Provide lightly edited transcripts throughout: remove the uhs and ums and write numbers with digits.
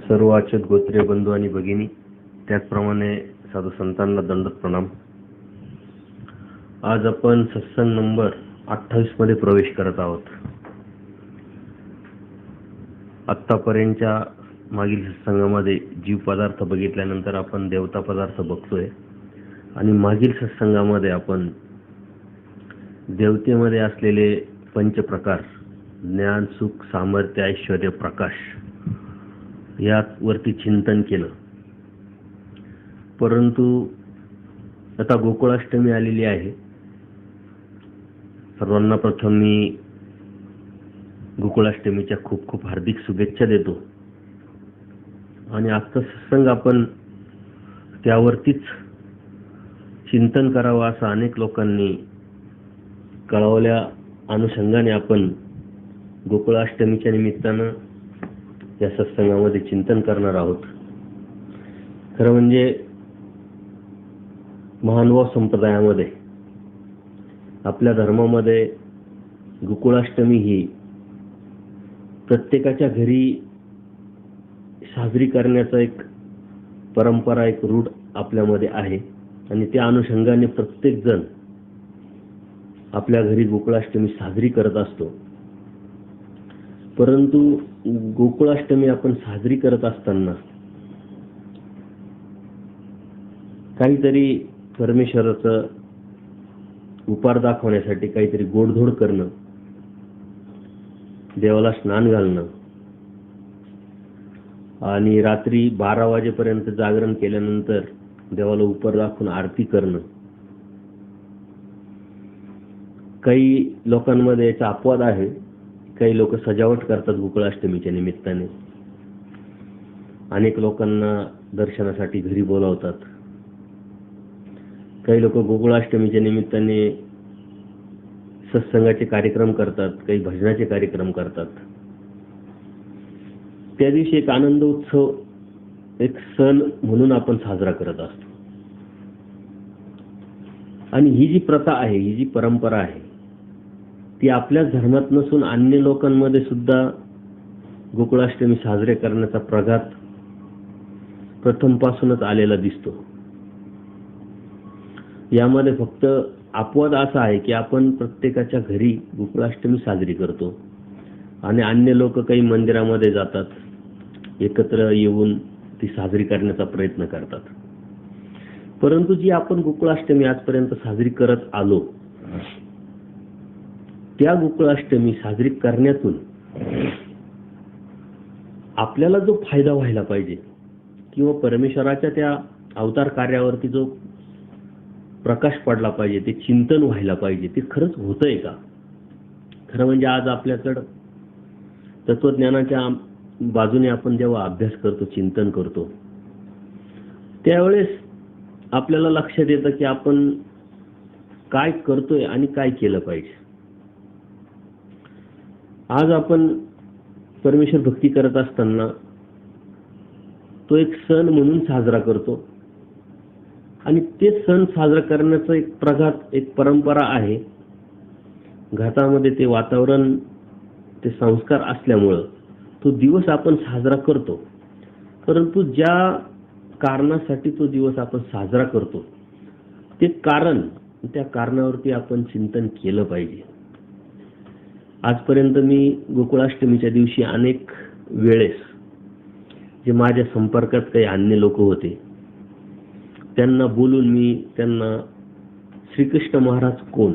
सर्व अच्युत गोत्रे बंधू आणि भगिनी, त्याचप्रमाणे साधू संतांना दंडवत प्रणाम. आज आपण सत्संग नंबर 28 मध्ये प्रवेश करत आहोत. आत्तापर्यंतच्या मागील सत्संगामध्ये जीव पदार्थ बघितल्यानंतर आपण देवता पदार्थ बघतोय आणि मागील सत्संगामध्ये आपण देवतेमध्ये असलेले पंचप्रकार ज्ञान, सुख, सामर्थ्य, ऐश्वर्य, प्रकाश यावरती चिंतन केलं. परंतु आता गोकुळाष्टमी आलेली आहे. सर्वांना प्रथम मी गोकुळाष्टमीच्या खूप खूप हार्दिक शुभेच्छा देतो. आणि आजचा सत्संग आपण त्यावरतीच चिंतन करावं असं अनेक लोकांनी कळवल्या अनुषंगाने आपण गोकुळाष्टमीच्या निमित्तानं या सत्संगामध्ये चिंतन करणार आहोत. खरं म्हणजे महानुभाव संप्रदायामध्ये, आपल्या धर्मामध्ये गोकुळाष्टमी ही प्रत्येकाच्या घरी साजरी करण्याचा एक परंपरा, एक रूढ आपल्यामध्ये आहे. आणि त्या अनुषंगाने प्रत्येक जण आपल्या घरी गोकुळाष्टमी साजरी करत असतो. परंतु गोकुळाष्टमी आपण साजरी करत असताना काहीतरी परमेश्वराचं उपार दाखवण्यासाठी काहीतरी गोडधोड करणं, देवाला स्नान घालणं आणि रात्री 12 वाजेपर्यंत जागरण केल्यानंतर देवाला उपार दाखवून आरती करणं, काही लोकांमध्ये याचा अपवाद आहे. काही लोक सजावट करतात गोकुळाष्टमीच्या निमित्ताने. अनेक लोकांना दर्शनासाठी घरी बोलावतात. काही लोक गोकुळाष्टमीच्या निमित्ताने सत्संगाचे कार्यक्रम करतात, काही भजनाचे कार्यक्रम करतात. त्या दिवशी एक आनंद उत्सव, एक सण म्हणून आपण साजरा करत असतो. आणि ही जी प्रथा आहे, ही जी परंपरा आहे, ती आपल्याच धर्मात नसून अन्य लोकांमध्ये सुद्धा गोकुळाष्टमी साजरे करण्याचा प्रघात प्रथमपासूनच आलेला दिसतो. यामध्ये फक्त अपवाद असा आहे की आपण प्रत्येकाच्या घरी गोकुळाष्टमी साजरी करतो आणि अन्य लोक काही मंदिरामध्ये जातात, एकत्र येऊन ती साजरी करण्याचा प्रयत्न करतात. परंतु जी आपण गोकुळाष्टमी आजपर्यंत साजरी करत आलो, त्या गोकुळाष्टमी साजरी करण्यातून आपल्याला जो फायदा व्हायला पाहिजे किंवा परमेश्वराच्या त्या अवतार कार्यावरती जो प्रकाश पडला पाहिजे, ते चिंतन व्हायला पाहिजे, ते खरंच होतंय का? खरं म्हणजे आज आपल्याकडं तत्वज्ञानाच्या बाजूने आपण जेव्हा अभ्यास करतो, चिंतन करतो, त्यावेळेस आपल्याला लक्षात येतं की आपण काय करतोय आणि काय केलं पाहिजे. आज आपण परमेश्वर भक्ती करत असताना तो एक सण म्हणून साजरा करतो आणि ते सण साजरा करण्याचं एक प्रघात, एक परंपरा आहे. घाटामध्ये ते वातावरण, ते संस्कार असल्यामुळं तो दिवस आपण साजरा करतो. परंतु ज्या कारणासाठी तो दिवस आपण साजरा करतो, ते कारण, त्या कारणावरती आपण चिंतन केलं पाहिजे. आजपर्यंत मी गोकुळाष्टमीच्या दिवशी अनेक वेळेस जे माझ्या संपर्कात काही अन्य लोक होते, त्यांना बोलून मी त्यांना श्रीकृष्ण महाराज कोण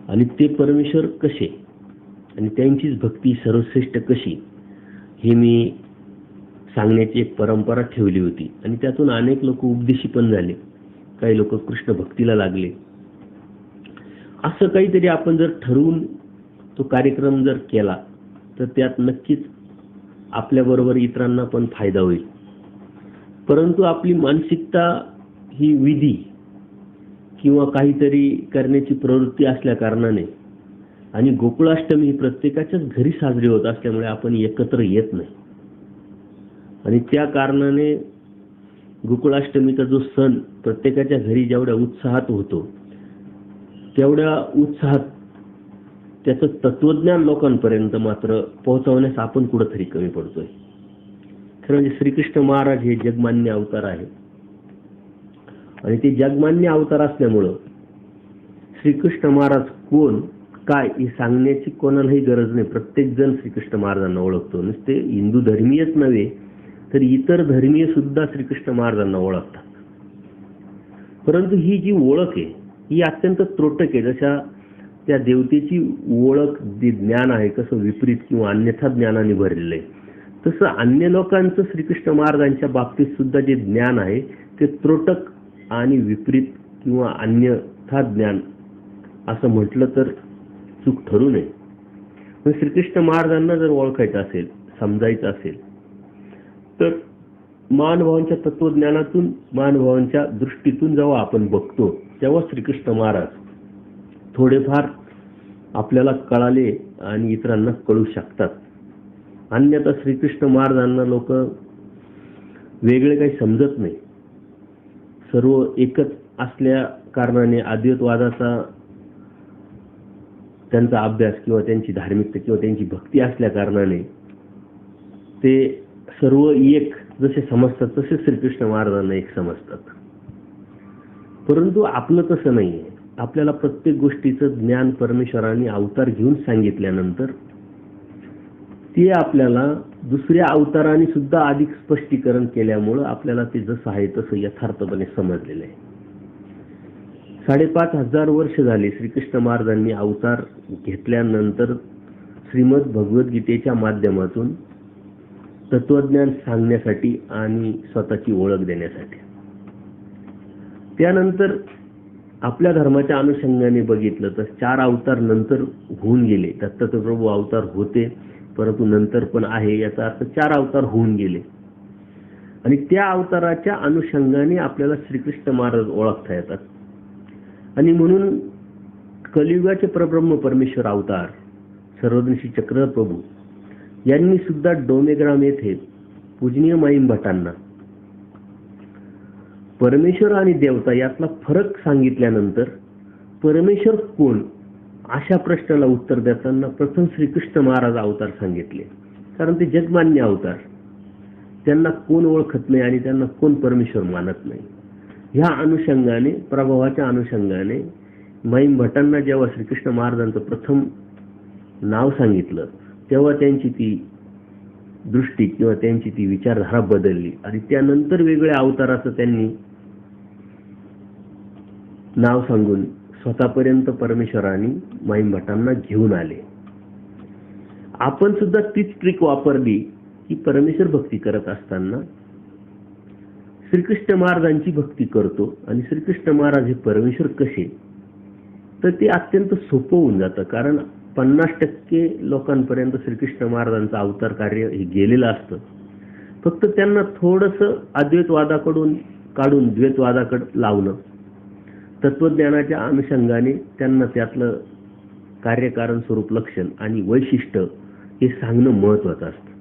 आणि ते परमेश्वर कसे आणि त्यांचीच भक्ती सर्वश्रेष्ठ कशी, हे मी सांगण्याची एक परंपरा ठेवली होती. आणि त्यातून अनेक लोक उपदेशी पण झाले, काही लोक कृष्ण भक्तीला लागले. असं काहीतरी आपण जर ठरवून तो कार्यक्रम जर केला तर त्यात नक्कीच आपल्याबरोबर इतरांना पण फायदा होईल. परंतु आपली मानसिकता ही विधी किंवा काहीतरी करण्याची प्रवृत्ती असल्या कारणाने आणि गोकुळाष्टमी ही प्रत्येकाच्याच घरी साजरी होत असल्यामुळे आपण एकत्र येत नाही. आणि त्या कारणाने गोकुळाष्टमीचा जो सण प्रत्येकाच्या घरी जेवढ्या उत्साहात होतो, तेवढ्या उत्साहात त्याचं तत्वज्ञान लोकांपर्यंत मात्र पोहोचवण्यास आपण कुठंतरी कमी पडतोय. खरं म्हणजे श्रीकृष्ण महाराज हे जगमान्य अवतार आहे आणि ते जगमान्य अवतार असल्यामुळं श्रीकृष्ण महाराज कोण काय हे सांगण्याची कोणालाही गरज नाही. प्रत्येक जण श्रीकृष्ण महाराजांना ओळखतो. नुसते हिंदू धर्मीयच नव्हे तर इतर धर्मीय सुद्धा श्रीकृष्ण महाराजांना ओळखतात. परंतु ही जी ओळख आहे ही अत्यंत त्रोटक आहे. जशा त्या देवतेची ओळख जे ज्ञान आहे कसं विपरीत किंवा अन्यथा ज्ञानाने भरलेलं आहे, तसं अन्य लोकांचं श्रीकृष्ण महाराजांच्या बाबतीत सुद्धा जे ज्ञान आहे ते त्रोटक आणि विपरीत किंवा अन्यथा ज्ञान असं म्हटलं तर चूक ठरू नये. पण श्रीकृष्ण महाराजांना जर ओळखायचं असेल, समजायचं असेल तर महानुभावांच्या तत्वज्ञानातून, महानुभावांच्या दृष्टीतून जेव्हा आपण बघतो तेव्हा श्रीकृष्ण महाराज थोडेफार आपल्याला कळाले आणि इतरांना कळू शकतात. अन्यथा श्रीकृष्ण महाराजांना लोक वेगळे काही समजत नाही. सर्व एकच असल्या कारणाने अद्वैतवादाचा त्यांचा अभ्यास किंवा त्यांची धार्मिकता किंवा त्यांची भक्ती असल्या कारणाने ते सर्व एक जसे समजतात तसे श्रीकृष्ण महाराजांना एक समजतात. परंतु आपलं तसं नाही आहे. आपल्याला प्रत्येक गोष्टीचं ज्ञान परमेश्वराने अवतार घेऊन सांगितल्यानंतर ते आपल्याला दुसऱ्या अवताराने सुद्धा अधिक स्पष्टीकरण केल्यामुळं आपल्याला ते जसं आहे तसं यथार्थपणे समजलेलं आहे. 5,500 वर्ष झाले श्रीकृष्ण महाराजांनी अवतार घेतल्यानंतर श्रीमद भगवद्गीतेच्या माध्यमातून तत्वज्ञान सांगण्यासाठी आणि स्वतःची ओळख देण्यासाठी. त्यानंतर आपल्या धर्माच्या अनुषंगाने बघितलं तर 4 अवतार नंतर होऊन गेले. दत्तात्रय प्रभू अवतार होते परंतु नंतर पण आहे, याचा अर्थ 4 अवतार होऊन गेले आणि त्या अवताराच्या अनुषंगाने आपल्याला श्रीकृष्ण महाराज ओळखता येतात. आणि म्हणून कलियुगाचे परब्रह्म परमेश्वर अवतार सर्वदर्शी चक्रधर प्रभू यांनी सुद्धा डोमेग्राम येथे पूजनीय माईम भटांना परमेश्वर आणि देवता यातला फरक सांगितल्यानंतर परमेश्वर कोण अशा प्रश्नाला उत्तर देताना प्रथम श्रीकृष्ण महाराज अवतार सांगितले. कारण ते जगमान्य अवतार, त्यांना कोण ओळखत नाही आणि त्यांना कोण परमेश्वर मानत नाही. ह्या अनुषंगाने, प्रभावाच्या अनुषंगाने माईम भटांना जेव्हा श्रीकृष्ण महाराजांचं प्रथम नाव सांगितलं तेव्हा त्यांची ती दृष्टी किंवा त्यांची ती विचारधारा बदलली आणि त्यानंतर वेगळ्या अवताराचं त्यांनी नाव सांगून स्वतःपर्यंत परमेश्वराने माईम भटांना घेऊन आले. आपण सुद्धा तीच ट्रिक वापरली की परमेश्वर भक्ती करत असताना श्रीकृष्ण महाराजांची भक्ती करतो आणि श्रीकृष्ण महाराज हे परमेश्वर कसे, तर ते अत्यंत सोपं होऊन जातं. कारण 50% लोकांपर्यंत श्रीकृष्ण महाराजांचं अवतार कार्य हे गेलेलं असतं. फक्त त्यांना थोडंसं अद्वैतवादाकडून काढून द्वैतवादाकडे लावणं, तत्वज्ञानाच्या अनुषंगाने त्यांना त्यातलं कार्यकारण स्वरूप लक्षण आणि वैशिष्ट्य हे सांगणं महत्त्वाचं असतं.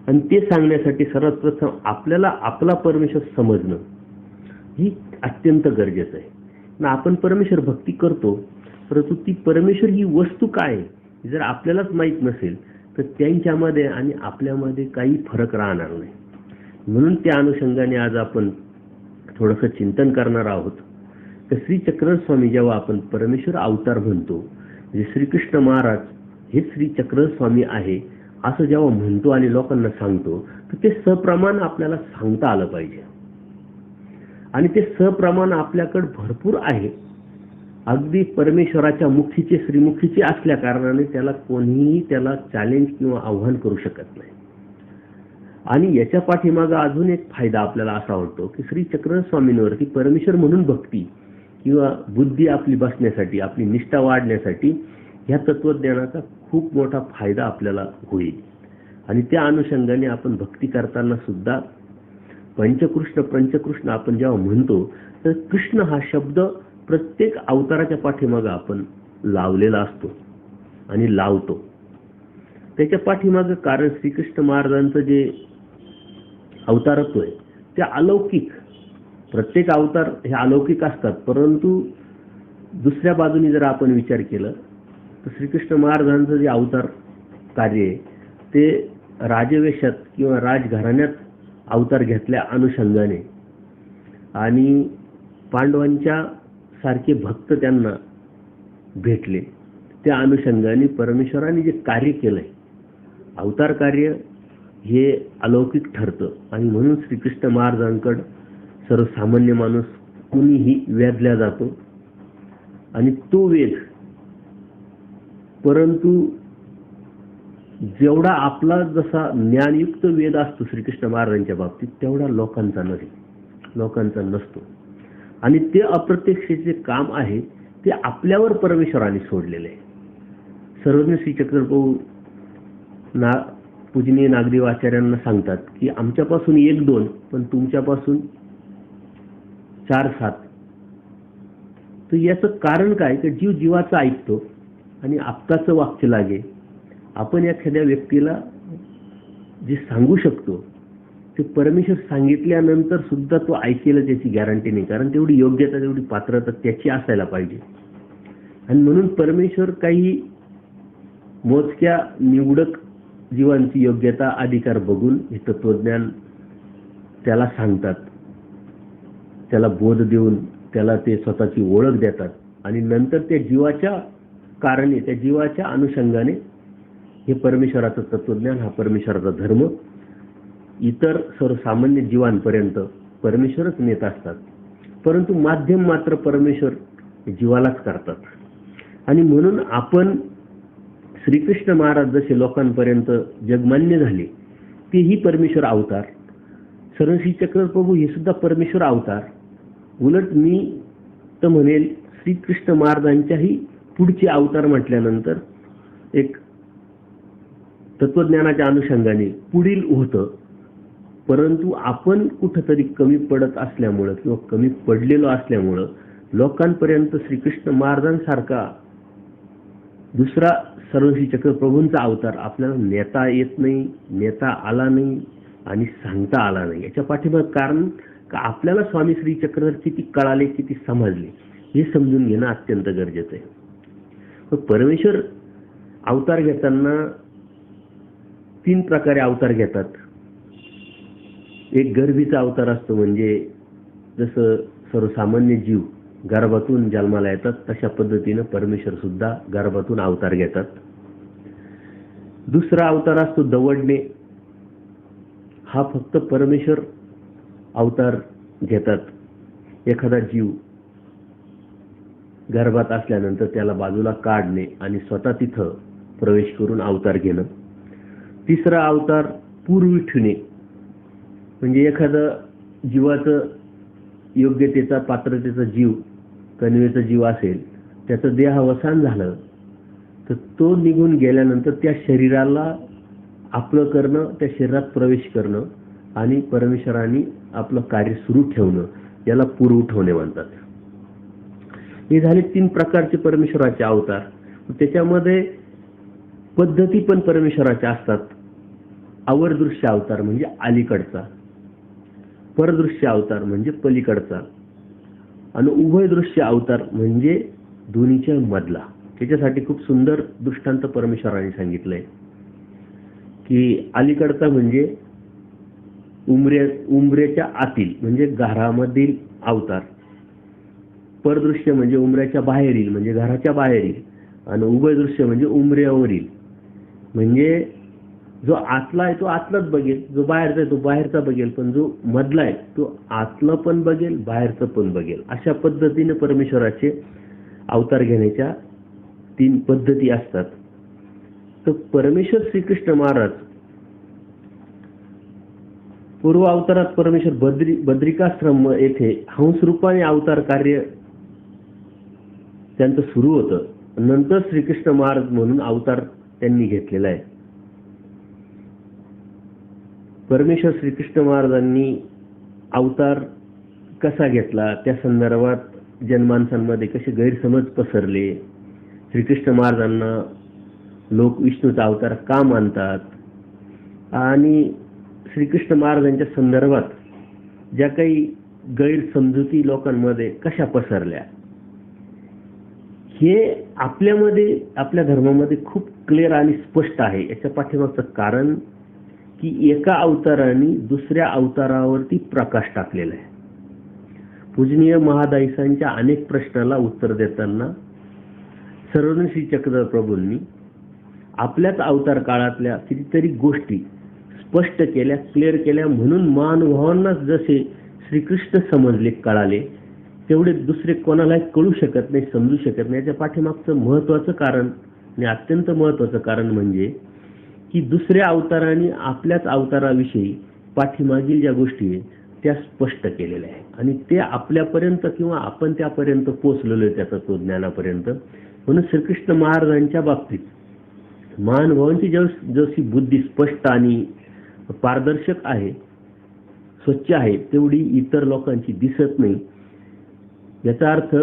आणि ते सांगण्यासाठी सर्वात प्रथम आपल्याला आपला परमेश्वर समजणं ही अत्यंत गरजेचं आहे. ना आपण परमेश्वर भक्ती करतो परंतु ती परमेश्वर ही वस्तू काय आहे जर आपल्यालाच माहीत नसेल तर त्यांच्यामध्ये आणि आपल्यामध्ये काही फरक राहणार नाही. म्हणून त्या अनुषंगाने आज आपण थोडंसं चिंतन करणार आहोत. तर श्री चक्रधर स्वामी जेव्हा आपण परमेश्वर अवतार म्हणतो, म्हणजे श्रीकृष्ण महाराज हे श्री चक्रधर स्वामी आहे असं जेव्हा म्हणतो आणि लोकांना सांगतो तर ते सप्रमाण आपल्याला सांगता आलं पाहिजे. आणि ते सप्रमाण आपल्याकडे भरपूर आहे. अगदी परमेश्वराच्या मुखीचे श्रीमुखीचे असल्या कारणाने त्याला कोणीही त्याला चॅलेंज किंवा आव्हान करू शकत नाही. आणि याच्या पाठीमागे अजून एक फायदा आपल्याला असा वाटतो की श्री चक्रधर स्वामींवरती परमेश्वर म्हणून भक्ती किंवा बुद्धी आपली बसण्यासाठी, आपली निष्ठा वाढण्यासाठी ह्या तत्वज्ञानाचा खूप मोठा फायदा आपल्याला होईल. आणि त्या अनुषंगाने आपण भक्ती करताना सुद्धा पंचकृष्ण आपण जेव्हा म्हणतो तर कृष्ण हा शब्द प्रत्येक अवताराच्या पाठीमागे आपण लावलेला असतो आणि लावतो. त्याच्या पाठीमागे कारण श्रीकृष्ण महाराजांचं जे अवतारत्व आहे ते अलौकिक, प्रत्येक अवतार हे अलौकिक असतात. परंतु दुसऱ्या बाजूने जर आपण विचार केला तर श्रीकृष्ण महाराजांचं जे अवतार कार्य आहे ते राजवेशात किंवा राजघराण्यात अवतार घेतल्या अनुषंगाने आणि पांडवांच्या सारखे भक्त त्यांना भेटले, त्या अनुषंगाने परमेश्वराने जे कार्य केलंय, अवतार कार्य हे अलौकिक ठरतं. आणि म्हणून श्रीकृष्ण महाराजांकडे सर्वसामान्य माणूस कुणीही वेधला जातो आणि तो वेध, परंतु जेवढा आपला जसा ज्ञानयुक्त वेद असतो श्रीकृष्ण महाराजांच्या बाबतीत, तेवढा लोकांचा नसतो. आणि ते अप्रत्यक्षेचे काम आहे ते आपल्यावर परमेश्वराने सोडलेले आहे. सर्वज्ञ श्री चक्रप्रभू पूजनीय नागदेव आचार्यांना सांगतात की आमच्यापासून 1-2 पण तुमच्यापासून 4-7. तर याचं कारण काय, की जीव जीवाचं ऐकतो आणि आपकाचं वाक्य लागे. आपण एखाद्या व्यक्तीला जे सांगू शकतो ते परमेश्वर सांगितल्यानंतर सुद्धा तो ऐकेल त्याची गॅरंटी नाही, कारण तेवढी योग्यता तेवढी पात्रता त्याची असायला पाहिजे. आणि म्हणून परमेश्वर काही मोजक्या निवडक जीवांची योग्यता अधिकार बघून हे तत्वज्ञान त्याला सांगतात, त्याला बोध देऊन त्याला ते स्वतःची ओळख देतात आणि नंतर त्या जीवाच्या कारणे, त्या जीवाच्या अनुषंगाने हे परमेश्वराचं तत्वज्ञान, हा परमेश्वराचा धर्म इतर सर्वसामान्य जीवांपर्यंत परमेश्वरच नेत असतात. परंतु माध्यम मात्र परमेश्वर जीवालाच करतात. आणि म्हणून आपण श्रीकृष्ण महाराज जसे लोकांपर्यंत जगमान्य झाले, तेही परमेश्वर अवतार. सर्वश्री चक्रप्रभू हे सुद्धा परमेश्वर अवतार. उलट मी तर म्हणेल श्रीकृष्ण महाराजांच्याही पुढचे अवतार म्हटल्यानंतर एक तत्वज्ञानाच्या अनुषंगाने पुढील होतं. परंतु आपण कुठंतरी कमी पडत असल्यामुळं किंवा कमी पडलेलो असल्यामुळं लोकांपर्यंत श्रीकृष्ण महाराजांसारखा दुसरा सर्वश्री चक्रप्रभूंचा अवतार आपल्याला नेता येत नाही, नेता आला नाही आणि सांगता आला नाही. याच्या पाठीमागे कारण का आपल्याला स्वामी श्री चक्रधर किती कळाले, किती समजले हे समजून घेणं अत्यंत गरजेचं आहे. परमेश्वर अवतार घेताना 3 प्रकारे अवतार घेतात. एक गर्भीचा अवतार असतो, म्हणजे जसं सर्वसामान्य जीव गर्भातून जन्माला येतात तशा पद्धतीनं परमेश्वर सुद्धा गर्भातून अवतार घेतात. दुसरा अवतार असतो दवडणे. हा फक्त परमेश्वर अवतार घेतात. एखादा जीव गर्भात असल्यानंतर त्याला बाजूला काढणे आणि स्वतः तिथं प्रवेश करून अवतार घेणं. तिसरा अवतार पूर्वी ठेवणे, म्हणजे एखादा जीवाचं योग्यतेचा पात्रतेचा जीव, कणवेचा जीव असेल, त्याचं देहावसान झालं तर तो निघून गेल्यानंतर त्या शरीराला आपलं करणं, त्या शरीरात प्रवेश करणं आणि परमेश्वराने आपलं कार्य सुरू ठेवणं, याला पूर्व ठेवणे म्हणतात. हे झाले 3 प्रकारचे परमेश्वराचे अवतार. त्याच्यामध्ये पद्धती पण परमेश्वराच्या असतात. अवरदृश्य अवतार म्हणजे अलीकडचा, परदृश्य अवतार म्हणजे पलीकडचा आणि उभयदृश्य अवतार म्हणजे दोन्हीच्या मधला. त्याच्यासाठी खूप सुंदर दृष्टांत परमेश्वराने सांगितलंय की अलीकडचा म्हणजे उंबऱ्याच्या आतील म्हणजे घरामधील अवतार, परदृश्य म्हणजे उंबऱ्याच्या बाहेरील म्हणजे घराच्या बाहेरील, आणि उभयदृश्य म्हणजे उंबऱ्यावरील म्हणजे जो आतला आहे तो आतलाच बघेल, जो बाहेरचा आहे तो बाहेरचा बघेल, पण जो मधला आहे तो आतलं पण बघेल बाहेरचं पण बघेल. अशा पद्धतीने परमेश्वराचे अवतार घेण्याच्या 3 पद्धती असतात. तर परमेश्वर श्रीकृष्ण महाराज पूर्व अवतारात परमेश्वर बद्रिकाश्रम येथे हंस रूपाने अवतार कार्य त्यांचं सुरू होतं. नंतर श्रीकृष्ण महाराज म्हणून अवतार त्यांनी घेतलेला आहे. परमेश्वर श्रीकृष्ण महाराजांनी अवतार कसा घेतला, त्या संदर्भात जनमानसांमध्ये कसे गैरसमज पसरले, श्रीकृष्ण महाराजांना लोक विष्णूचा अवतार का मानतात आणि श्रीकृष्ण महाराजांच्या संदर्भात ज्या काही गैरसमजुती लोकांमध्ये कशा पसरल्या, हे आपल्यामध्ये आपल्या धर्मामध्ये खूप क्लिअर आणि स्पष्ट आहे. याच्या पाठीमागचं कारण की एका अवताराने दुसऱ्या अवतारावरती प्रकाश टाकलेला आहे. पूजनीय महादाईसांच्या अनेक प्रश्नाला उत्तर देताना सर्वज्ञ श्री चक्रधर प्रभूंनी आपल्याच अवतार काळातल्या कितीतरी गोष्टी स्पष्ट केल्या, क्लिअर केल्या. म्हणून महानुभावांना जसे श्रीकृष्ण समजले, कळाले, तेवढे दुसरे कोणालाही कळू शकत नाही, समजू शकत नाही. याच्या पाठीमागचं महत्वाचं कारण आणि अत्यंत महत्वाचं कारण म्हणजे की दुसऱ्या अवताराने आपल्याच अवताराविषयी पाठीमागील ज्या गोष्टी आहेत त्या स्पष्ट केलेल्या आहेत आणि ते आपल्यापर्यंत किंवा आपण त्यापर्यंत पोहोचलेलो आहे, त्या तत्वज्ञानापर्यंत. म्हणून श्रीकृष्ण महाराजांच्या बाबतीत महानुभावांची जशी बुद्धी स्पष्ट आणि पारदर्शक आहे, स्वच्छ आहे, तेवढी इतर लोकांची दिसत नाही. याचा अर्थ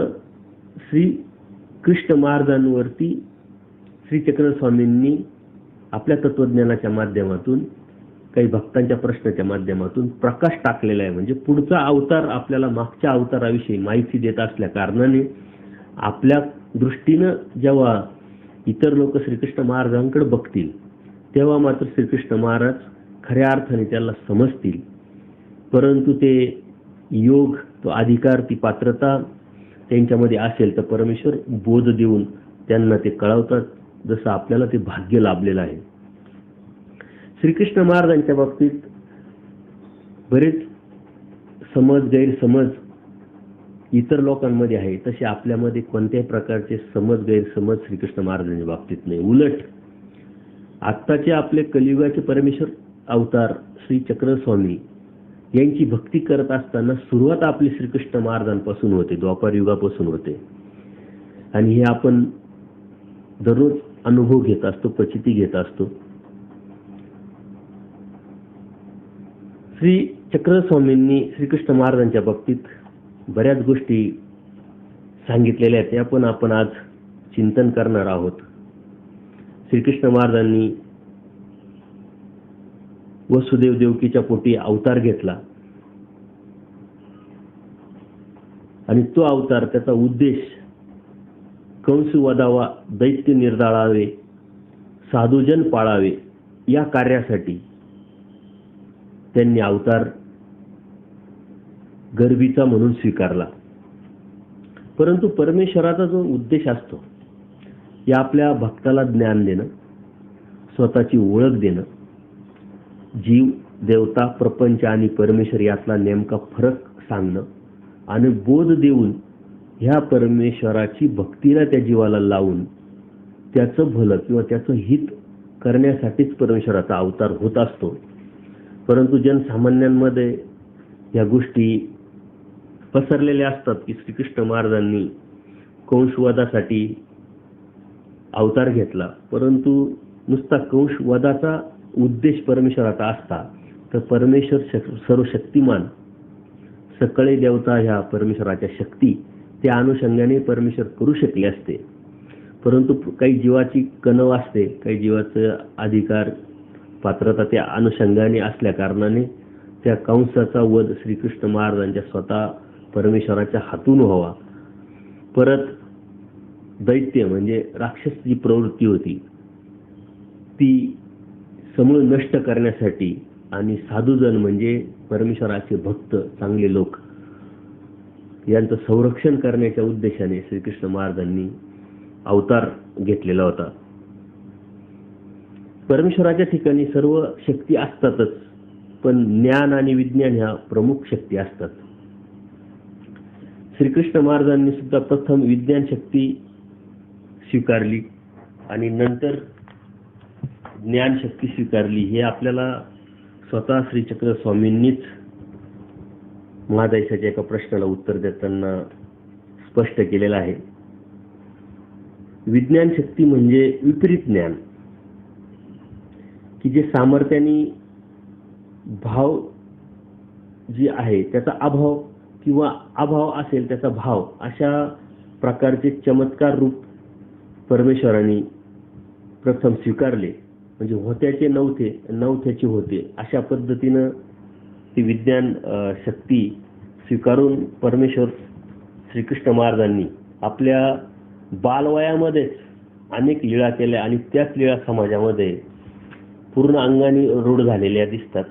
श्री कृष्ण महाराजांवरती श्री चक्रधर स्वामींनी आपल्या तत्वज्ञानाच्या माध्यमातून, काही भक्तांच्या प्रश्नाच्या माध्यमातून प्रकाश टाकलेला आहे. म्हणजे पुढचा अवतार आपल्याला मागच्या अवताराविषयी माहिती देत असल्या कारणाने आपल्या दृष्टीनं जेव्हा इतर लोक श्रीकृष्ण महाराजांकडे बघतील तेव्हा मात्र श्रीकृष्ण महाराज खऱ्या अर्थाने त्याला समजतील. परंतु ते योग, तो अधिकार, ती पात्रता त्यांच्यामध्ये असेल तर परमेश्वर बोध देऊन त्यांना ते कळवतात, जसं आपल्याला ते भाग्य लाभलेलं आहे. श्रीकृष्ण महाराजांच्या बाबतीत बरेच समज, गैरसमज इतर लोकांमध्ये आहे, तसे आपल्यामध्ये कोणत्याही प्रकारचे समज, गैरसमज श्रीकृष्ण महाराजांच्या बाबतीत नाही. उलट आत्ताचे आपले कलियुगाचे परमेश्वर अवतार श्री चक्रधर स्वामी यांची भक्ती करत असताना सुरुवात आपली श्रीकृष्ण महाराजांपासून होते, द्वापार युगापासून होते. आणि हे आपण दररोज अनुभव घेत असतो, प्रचिती घेत असतो. श्री चक्रधर स्वामींनी श्रीकृष्ण महाराजांच्या बाबतीत बऱ्याच गोष्टी सांगितलेल्या आहेत, त्या पण आपण आज चिंतन करणार आहोत. श्रीकृष्ण महाराजांनी वसुदेव देवकीच्या पोटी अवतार घेतला आणि तो अवतार, त्याचा उद्देश कंस वधावा, दैत्य निर्दाळावे, साधुजन पाळावे या कार्यासाठी त्यांनी अवतार गर्भीचा म्हणून स्वीकारला. परंतु परमेश्वराचा जो उद्देश असतो या आपल्या भक्ताला ज्ञान देणं, स्वतःची ओळख देणं, जीव, देवता, प्रपंच आणि परमेश्वर यातला नेमका फरक सांगणं आणि बोध देऊन ह्या परमेश्वराची भक्तीला त्या जीवाला लावून त्याचं भलं किंवा त्याचं हित करण्यासाठीच परमेश्वराचा अवतार होत असतो. परंतु जनसामान्यांमध्ये या गोष्टी पसरलेल्या असतात की श्रीकृष्ण महाराजांनी कंसवधासाठी अवतार घेतला, परंतु नुसता कंसवधाचा उद्देश परमेश्वराचा असता तर परमेश्वर सर्वशक्तिमान, सकळे देवता ह्या परमेश्वराच्या शक्ती त्या अनुषंगाने परमेश्वर करू शकले असते. परंतु काही जीवाची कणव असते, काही जीवाचं अधिकार, पात्रता त्या अनुषंगाने असल्या कारणाने त्या कंसाचा वध श्रीकृष्ण महाराजांच्या स्वतः परमेश्वराच्या हातून व्हावा. परत दैत्य म्हणजे राक्षस जी प्रवृत्ती होती ती समूळ नष्ट करण्यासाठी आणि साधुजन म्हणजे परमेश्वराचे भक्त, चांगले लोक यांचं संरक्षण करण्याच्या उद्देशाने श्रीकृष्ण महाराजांनी अवतार घेतलेला होता. परमेश्वराच्या ठिकाणी सर्व शक्ती असतातच, पण ज्ञान आणि विज्ञान ह्या प्रमुख शक्ती असतात. श्रीकृष्ण महाराजांनी सुद्धा प्रथम विज्ञान शक्ती स्वीकारली आणि नंतर ज्ञान शक्ती स्वीकारली. हे आपल्याला स्वतः श्री चक्रधर स्वामींनीच महादाईसाच्या एका प्रश्नाला उत्तर देताना स्पष्ट केलेलं आहे. विज्ञान शक्ती म्हणजे विपरीत ज्ञान, की जे सामर्थ्याने भाव जी आहे त्याचा अभाव किंवा अभाव असेल त्याचा भाव, अशा प्रकारचे चमत्कार रूप परमेश्वराने प्रथम स्वीकारले. म्हणजे होत्याचे नव्हते, नव्हत्याचे होते, अशा पद्धतीनं ती विज्ञान शक्ती स्वीकारून परमेश्वर श्रीकृष्ण महाराजांनी आपल्या बालवयामध्येच अनेक लीळा केल्या आणि त्याच लीळा समाजामध्ये पूर्ण अंगाने रूढ झालेल्या दिसतात.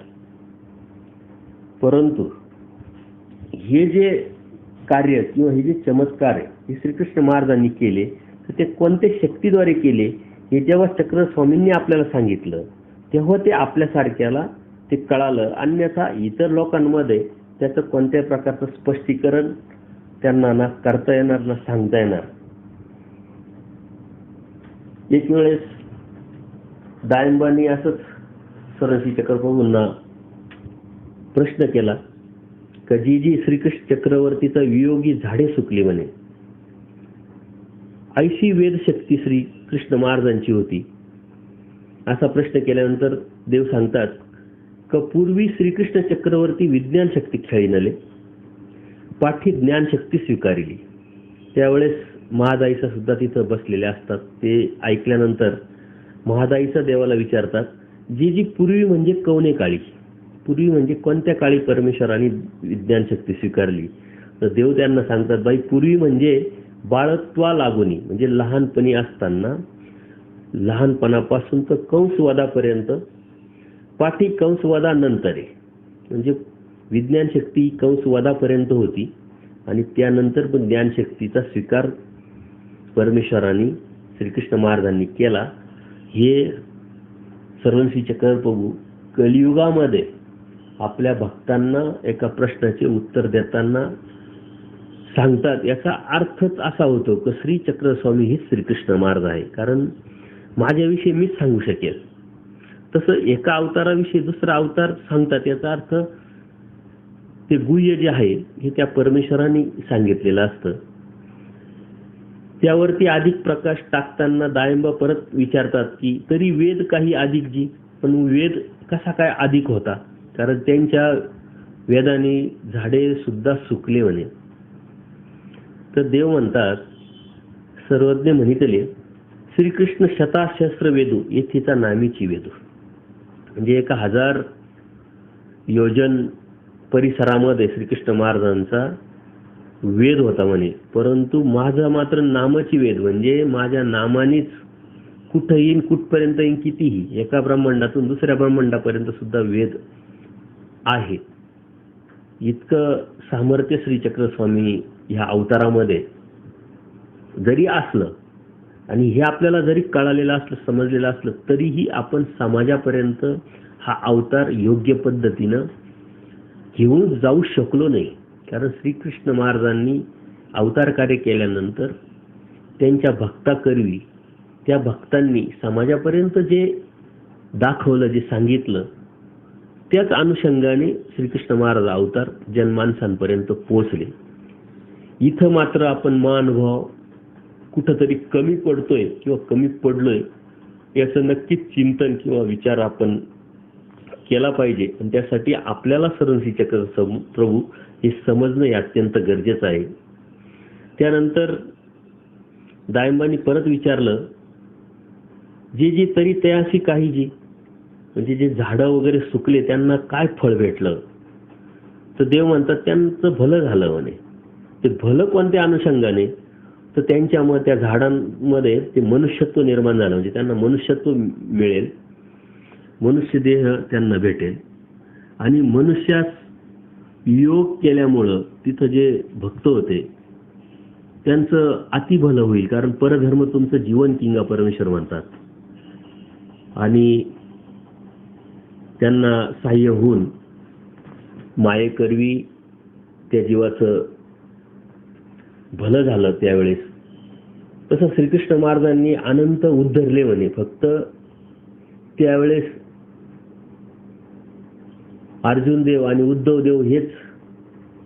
परंतु हे जे कार्य किंवा हे जे चमत्कार आहे हे श्रीकृष्ण महाराजांनी केले, तर ते कोणत्या शक्तीद्वारे केले हे जेव्हा चक्रस्वामींनी आपल्याला सांगितलं तेव्हा ते आपल्यासारख्याला ते कळालं. अन्यथा इतर लोकांमध्ये त्याचं कोणत्या प्रकारचं स्पष्टीकरण त्यांना ना करता येणार ना सांगता येणार. एक वेळेस दायंबांनी असंच सरसी चक्रप्रभूंना प्रश्न केला, कधी श्रीकृष्ण चक्रवर्तीचा वियोगी झाडे सुकली म्हणे. ऐशी वेदशक्ती श्री कृष्ण महाराजांची होती. असा प्रश्न केल्यानंतर देव सांगतात का पूर्वी श्रीकृष्ण चक्रवर्ती विज्ञान शक्ती खेळीनले, पाठी ज्ञानशक्ती स्वीकारली. त्यावेळेस महादाईचा सुद्धा तिथं बसलेले असतात. ते ऐकल्यानंतर महादाईचा देवाला विचारतात, जी पूर्वी म्हणजे कवने काळी, पूर्वी म्हणजे कोणत्या काळी परमेश्वराने विज्ञान शक्ती स्वीकारली. तर देव त्यांना सांगतात, बाई पूर्वी म्हणजे बाळत्वा लागुनी, म्हणजे लहानपणी असताना, लहानपणापासून तर कंसवधापर्यंत, पाठी कंसवधानंतर म्हणजे विज्ञान शक्ती कंसवधापर्यंत होती आणि त्यानंतर पण ज्ञानशक्तीचा स्वीकार परमेश्वराने श्रीकृष्ण महाराजांनी केला. हे सर्वश्री चक्रप्रभू कलियुगामध्ये आपल्या भक्तांना एका प्रश्नाचे उत्तर देताना सांगतात. याचा अर्थच असा होतो की श्री चक्रस्वामी हे श्रीकृष्ण महाराज आहे. कारण माझ्याविषयी मीच सांगू शकेल, तसं एका अवताराविषयी दुसरा अवतार सांगतात. याचा अर्थ ते गुह्य जे आहे हे त्या परमेश्वराने सांगितलेलं असतं. त्यावरती अधिक प्रकाश टाकताना दायंबा परत विचारतात की तरी वेद काही अधिक जी, पण वेद कसा काय अधिक होता, कारण त्यांच्या वेदाने झाडे सुद्धा सुकले म्हणे. तर देव म्हणतात, सर्वज्ञ म्हणितले श्रीकृष्ण शताशस्त्र वेदू येथीचा नामीची वेदू, म्हणजे 1000 योजन परिसरामध्ये श्रीकृष्ण महाराजांचा वेद होता म्हणे. परंतु माझा मात्र नामाची वेद, म्हणजे माझ्या नामानेच कुठं येईन, कुठपर्यंत येईन, कितीही, एका ब्रह्मांडातून दुसऱ्या ब्रह्मांडापर्यंत सुद्धा वेद आहे. इतकं सामर्थ्य श्री चक्रस्वामी ह्या अवतारामध्ये जरी असलं आणि हे आपल्याला जरी कळालेलं असलं, समजलेलं असलं, तरीही आपण समाजापर्यंत हा अवतार योग्य पद्धतीनं घेऊन जाऊ शकलो नाही. कारण श्रीकृष्ण महाराजांनी अवतार कार्य केल्यानंतर त्यांच्या भक्ताकरवी त्या भक्तांनी समाजापर्यंत जे दाखवलं, जे सांगितलं, त्याच अनुषंगाने श्रीकृष्ण महाराज अवतार जनमानसांपर्यंत पोहोचले. इथं मात्र आपण मानभाव कुठंतरी कमी पडतोय किंवा कमी पडलोय याचं नक्कीच चिंतन किंवा विचार आपण केला पाहिजे. आणि त्यासाठी आपल्याला सरस्वती चक्र प्रभू हे समजणं हे अत्यंत गरजेचं आहे. त्यानंतर दायंबांनी परत विचारलं, जी तरी तयासी काही जी, म्हणजे जे झाडं वगैरे सुकले त्यांना काय फळ भेटलं. तर देव म्हणतात त्यांचं भलं झालं म्हणे. ते भलं कोणत्या अनुषंगाने, तर त्यांच्यामुळे त्या झाडांमध्ये ते मनुष्यत्व निर्माण झालं, म्हणजे त्यांना मनुष्यत्व मिळेल, मनुष्य देह त्यांना भेटेल. आणि मनुष्यास योग केल्यामुळं तिथं जे भक्त होते त्यांचं अतिभलं होईल, कारण परधर्म तुमचं जीवन किंगा परमेश्वर म्हणतात. आणि त्यांना सहाय्य होऊन मायेकरवी त्या जीवाचं भलं झालं त्यावेळेस. तसं श्रीकृष्ण महाराजांनी अनंत उद्धरले म्हणे. फक्त त्यावेळेस अर्जुन देव आणि उद्धव देव हेच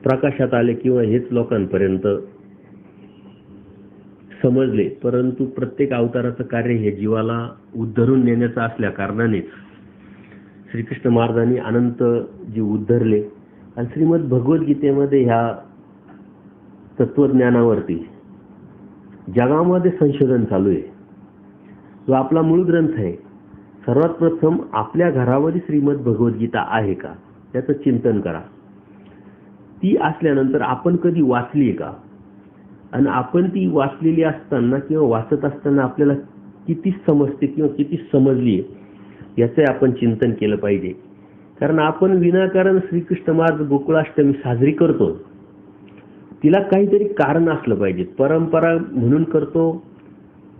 प्रकाशात आले किंवा हेच लोकांपर्यंत समजले. परंतु प्रत्येक अवताराचं कार्य हे जीवाला उद्धरून नेण्याचं असल्या कारणानेच श्रीकृष्ण महाराजांनी अनंत जीव उद्धरले. आणि श्रीमद भगवद्गीतेमध्ये ह्या तत्वज्ञानावरती जगामध्ये संशोधन चालू आहे. जो आपला मूळ ग्रंथ आहे, सर्वात प्रथम आपल्या घरामध्ये श्रीमद भगवद्गीता आहे का त्याचं चिंतन करा. ती असल्यानंतर आपण कधी वाचली आहे का, आणि आपण ती वाचलेली असताना किंवा वाचत असताना आपल्याला किती समजते किंवा किती समजली आहे याचं आपण चिंतन केलं पाहिजे. कारण आपण विनाकारण श्रीकृष्ण मार्ग गोकुळाष्टमी साजरी करतो, तिला काहीतरी कारण असलं पाहिजे. परंपरा म्हणून करतो,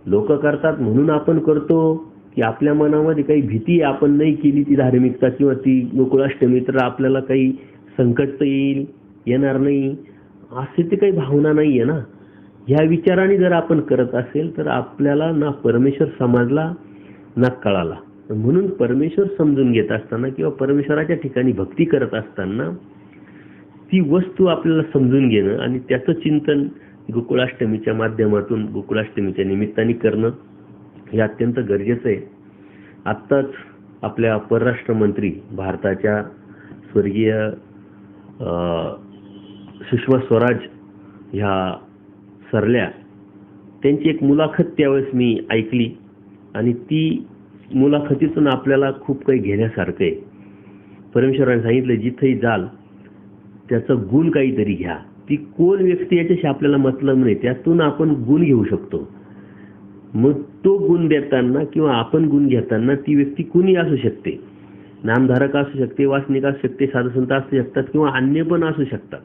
लोक करतात म्हणून आपण करतो, की आपल्या मनामध्ये काही भीती आपण नाही केली ती धार्मिकता किंवा ती गोकुळाष्टमी तर आपल्याला काही संकट तर येणार नाही, असे ते काही भावना नाही आहे ना. ह्या विचाराने जर आपण करत असेल तर आपल्याला ना परमेश्वर समजला ना कळाला. म्हणून परमेश्वर समजून घेत असताना किंवा परमेश्वराच्या ठिकाणी भक्ती करत असताना ती वस्तू आपल्याला समजून घेणं आणि त्याचं चिंतन गोकुळाष्टमीच्या माध्यमातून गोकुळाष्टमीच्या निमित्ताने करणं हे अत्यंत गरजेचं आहे. आत्ताच आपल्या परराष्ट्र मंत्री भारताच्या स्वर्गीय सुषमा स्वराज ह्या सरल्या, त्यांची एक मुलाखत त्यावेळेस मी ऐकली आणि ती मुलाखतीतून आपल्याला खूप काही घेण्यासारखं आहे. परमेश्वराने सांगितलं जिथेही जाल त्याचं गुण काहीतरी घ्या. ती कोण व्यक्ती याच्याशी आपल्याला मतलब नाही, त्यातून आपण गुण घेऊ शकतो. मग तो गुण देताना किंवा आपण गुण घेताना ती व्यक्ती कुणी असू शकते, नामधारक असू शकते, वासनिक असू शकते, साधुसंत असू शकतात किंवा अन्य पण असू शकतात.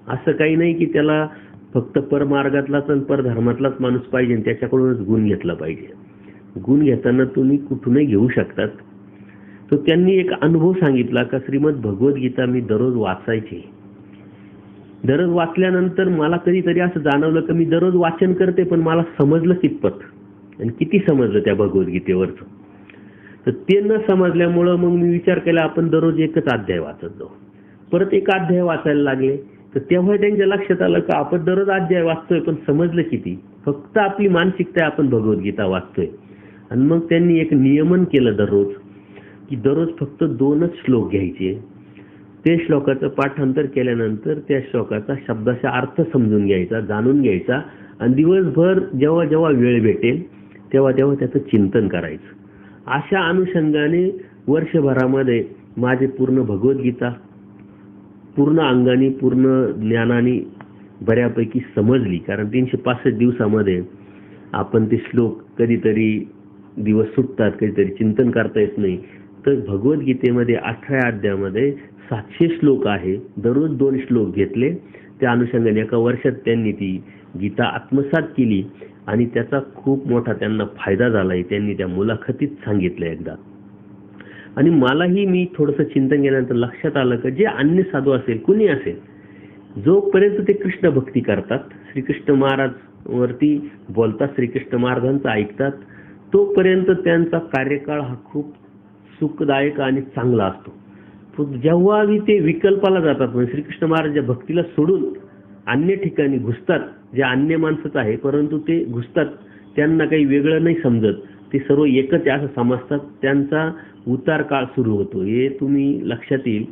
असं काही नाही की त्याला फक्त परमार्गातलाच आणि परधर्मातलाच माणूस पाहिजे आणि त्याच्याकडूनच गुण घेतला पाहिजे. गुण घेताना तुम्ही कुठूनही घेऊ शकतात. तो त्यांनी एक अनुभव सांगितला का श्रीमद भगवद्गीता मी दररोज वाचायचे. दररोज वाचल्यानंतर मला कधीतरी असं जाणवलं की मी दररोज वाचन करते पण मला समजलं कितपत आणि किती समजलं त्या भगवद्गीतेवरचं. तर ते न समजल्यामुळं मग मी विचार केला आपण दररोज एकच अध्याय वाचत जाऊ. परत एक अध्याय वाचायला लागले तर तेव्हा त्यांच्या लक्षात आलं का आपण दररोज अध्याय वाचतोय पण समजलं किती, फक्त आपली मानसिकता आपण भगवद्गीता वाचतोय. आणि मग त्यांनी एक नियमन केलं दररोज की दररोज फक्त 2च श्लोक घ्यायचे. ते श्लोकाचं पाठांतर केल्यानंतर त्या श्लोकाचा शब्दाचा अर्थ समजून घ्यायचा, जाणून घ्यायचा आणि दिवसभर जेव्हा जेव्हा वेळ भेटेल तेव्हा तेव्हा त्याचं चिंतन करायचं. अशा अनुषंगाने वर्षभरामध्ये माझे पूर्ण भगवद्गीता पूर्ण अंगाने पूर्ण ज्ञानाने बऱ्यापैकी समजली. कारण 365 दिवसामध्ये आपण ते श्लोक कधीतरी दिवस सुटतात, कधीतरी चिंतन करता येत नाही. तर भगवद्गीतेमध्ये 18 अध्यायामध्ये 700 श्लोक आहे. दररोज 2 श्लोक घेतले, त्या अनुषंगाने एका वर्षात त्यांनी ती गीता आत्मसात केली आणि त्याचा खूप मोठा त्यांना फायदा झालाय. त्यांनी त्या मुलाखतीत सांगितलं एकदा. आणि मलाही मी थोडंसं चिंतन केल्यानंतर लक्षात आलं की जे अन्य साधू असेल कुणी असेल, जोपर्यंत ते कृष्ण भक्ती करतात, श्रीकृष्ण महाराज वरती बोलतात, श्रीकृष्ण महाराजांचं ऐकतात, तोपर्यंत त्यांचा कार्यकाळ हा खूप सुखदायक आणि चांगला असतो. जेव्हा ते विकल्पाला जातात म्हणजे श्रीकृष्ण महाराज भक्तीला सोडून अन्य ठिकाणी घुसतात, जे अन्य माणसंच आहे परंतु ते घुसतात, त्यांना काही वेगळं नाही समजत, ते सर्व एकच आहे असं समजतात, त्यांचा उतार काळ सुरू होतो. हे तुम्ही लक्षात येईल.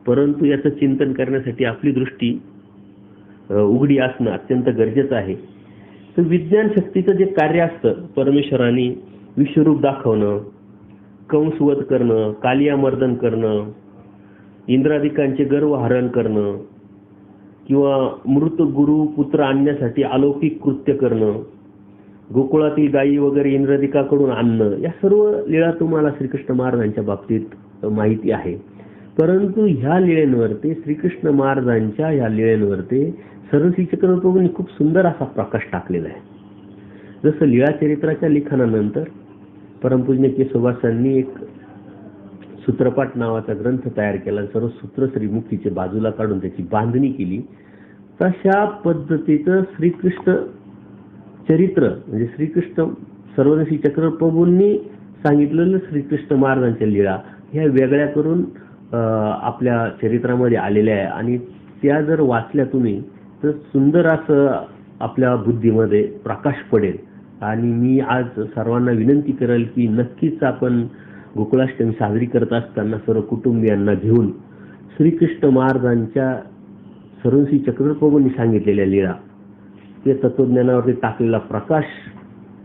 परंतु याचं चिंतन करण्यासाठी आपली दृष्टी उघडी असणं अत्यंत गरजेचं आहे. तर विज्ञान शक्तीचं जे कार्य असतं, परमेश्वराने विश्वरूप दाखवणं, कंसवध करणं, कालियामर्दन करणं, इंद्रादिकांचे गर्व हरण करणं किंवा मृत गुरु पुत्र आणण्यासाठी अलौकिक कृत्य करणं, गोकुळातील गायी वगैरे इंद्रादिकाकडून आणणं, या सर्व लीळा तुम्हाला श्रीकृष्ण महाराजांच्या बाबतीत माहिती आहे. परंतु ह्या लीळेंवरती श्रीकृष्ण महाराजांच्या ह्या लीळेंवरती सरस्वती चक्रवर्तींनी खूप सुंदर असा प्रकाश टाकलेला आहे. जसं लीळा चरित्राच्या लिखाणानंतर परमपूज्य केशवदासांनी एक सूत्रपाठ नावाचा ग्रंथ तयार केला. सर्व सूत्र श्रीमुखीचे बाजूला काढून त्याची बांधणी केली. तशा पद्धतीचं श्रीकृष्ण चरित्र म्हणजे श्रीकृष्ण सरस्वती चक्रवर्तींनी सांगितलेलं श्रीकृष्ण महाराजांच्या लीळा ह्या वेगळ्या करून आपल्या चरित्रामध्ये आलेल्या आहे आणि त्या जर वाचल्या तुम्ही तर सुंदर असं आपल्या बुद्धीमध्ये प्रकाश पडेल. आणि मी आज सर्वांना विनंती करेल की नक्कीच आपण गोकुळाष्टमी साजरी करत असताना सर्व कुटुंबियांना घेऊन श्रीकृष्ण महाराजांच्या सरस्वती चक्रवर्तींनी सांगितलेल्या लीळा, ते तत्वज्ञानावरती टाकलेला प्रकाश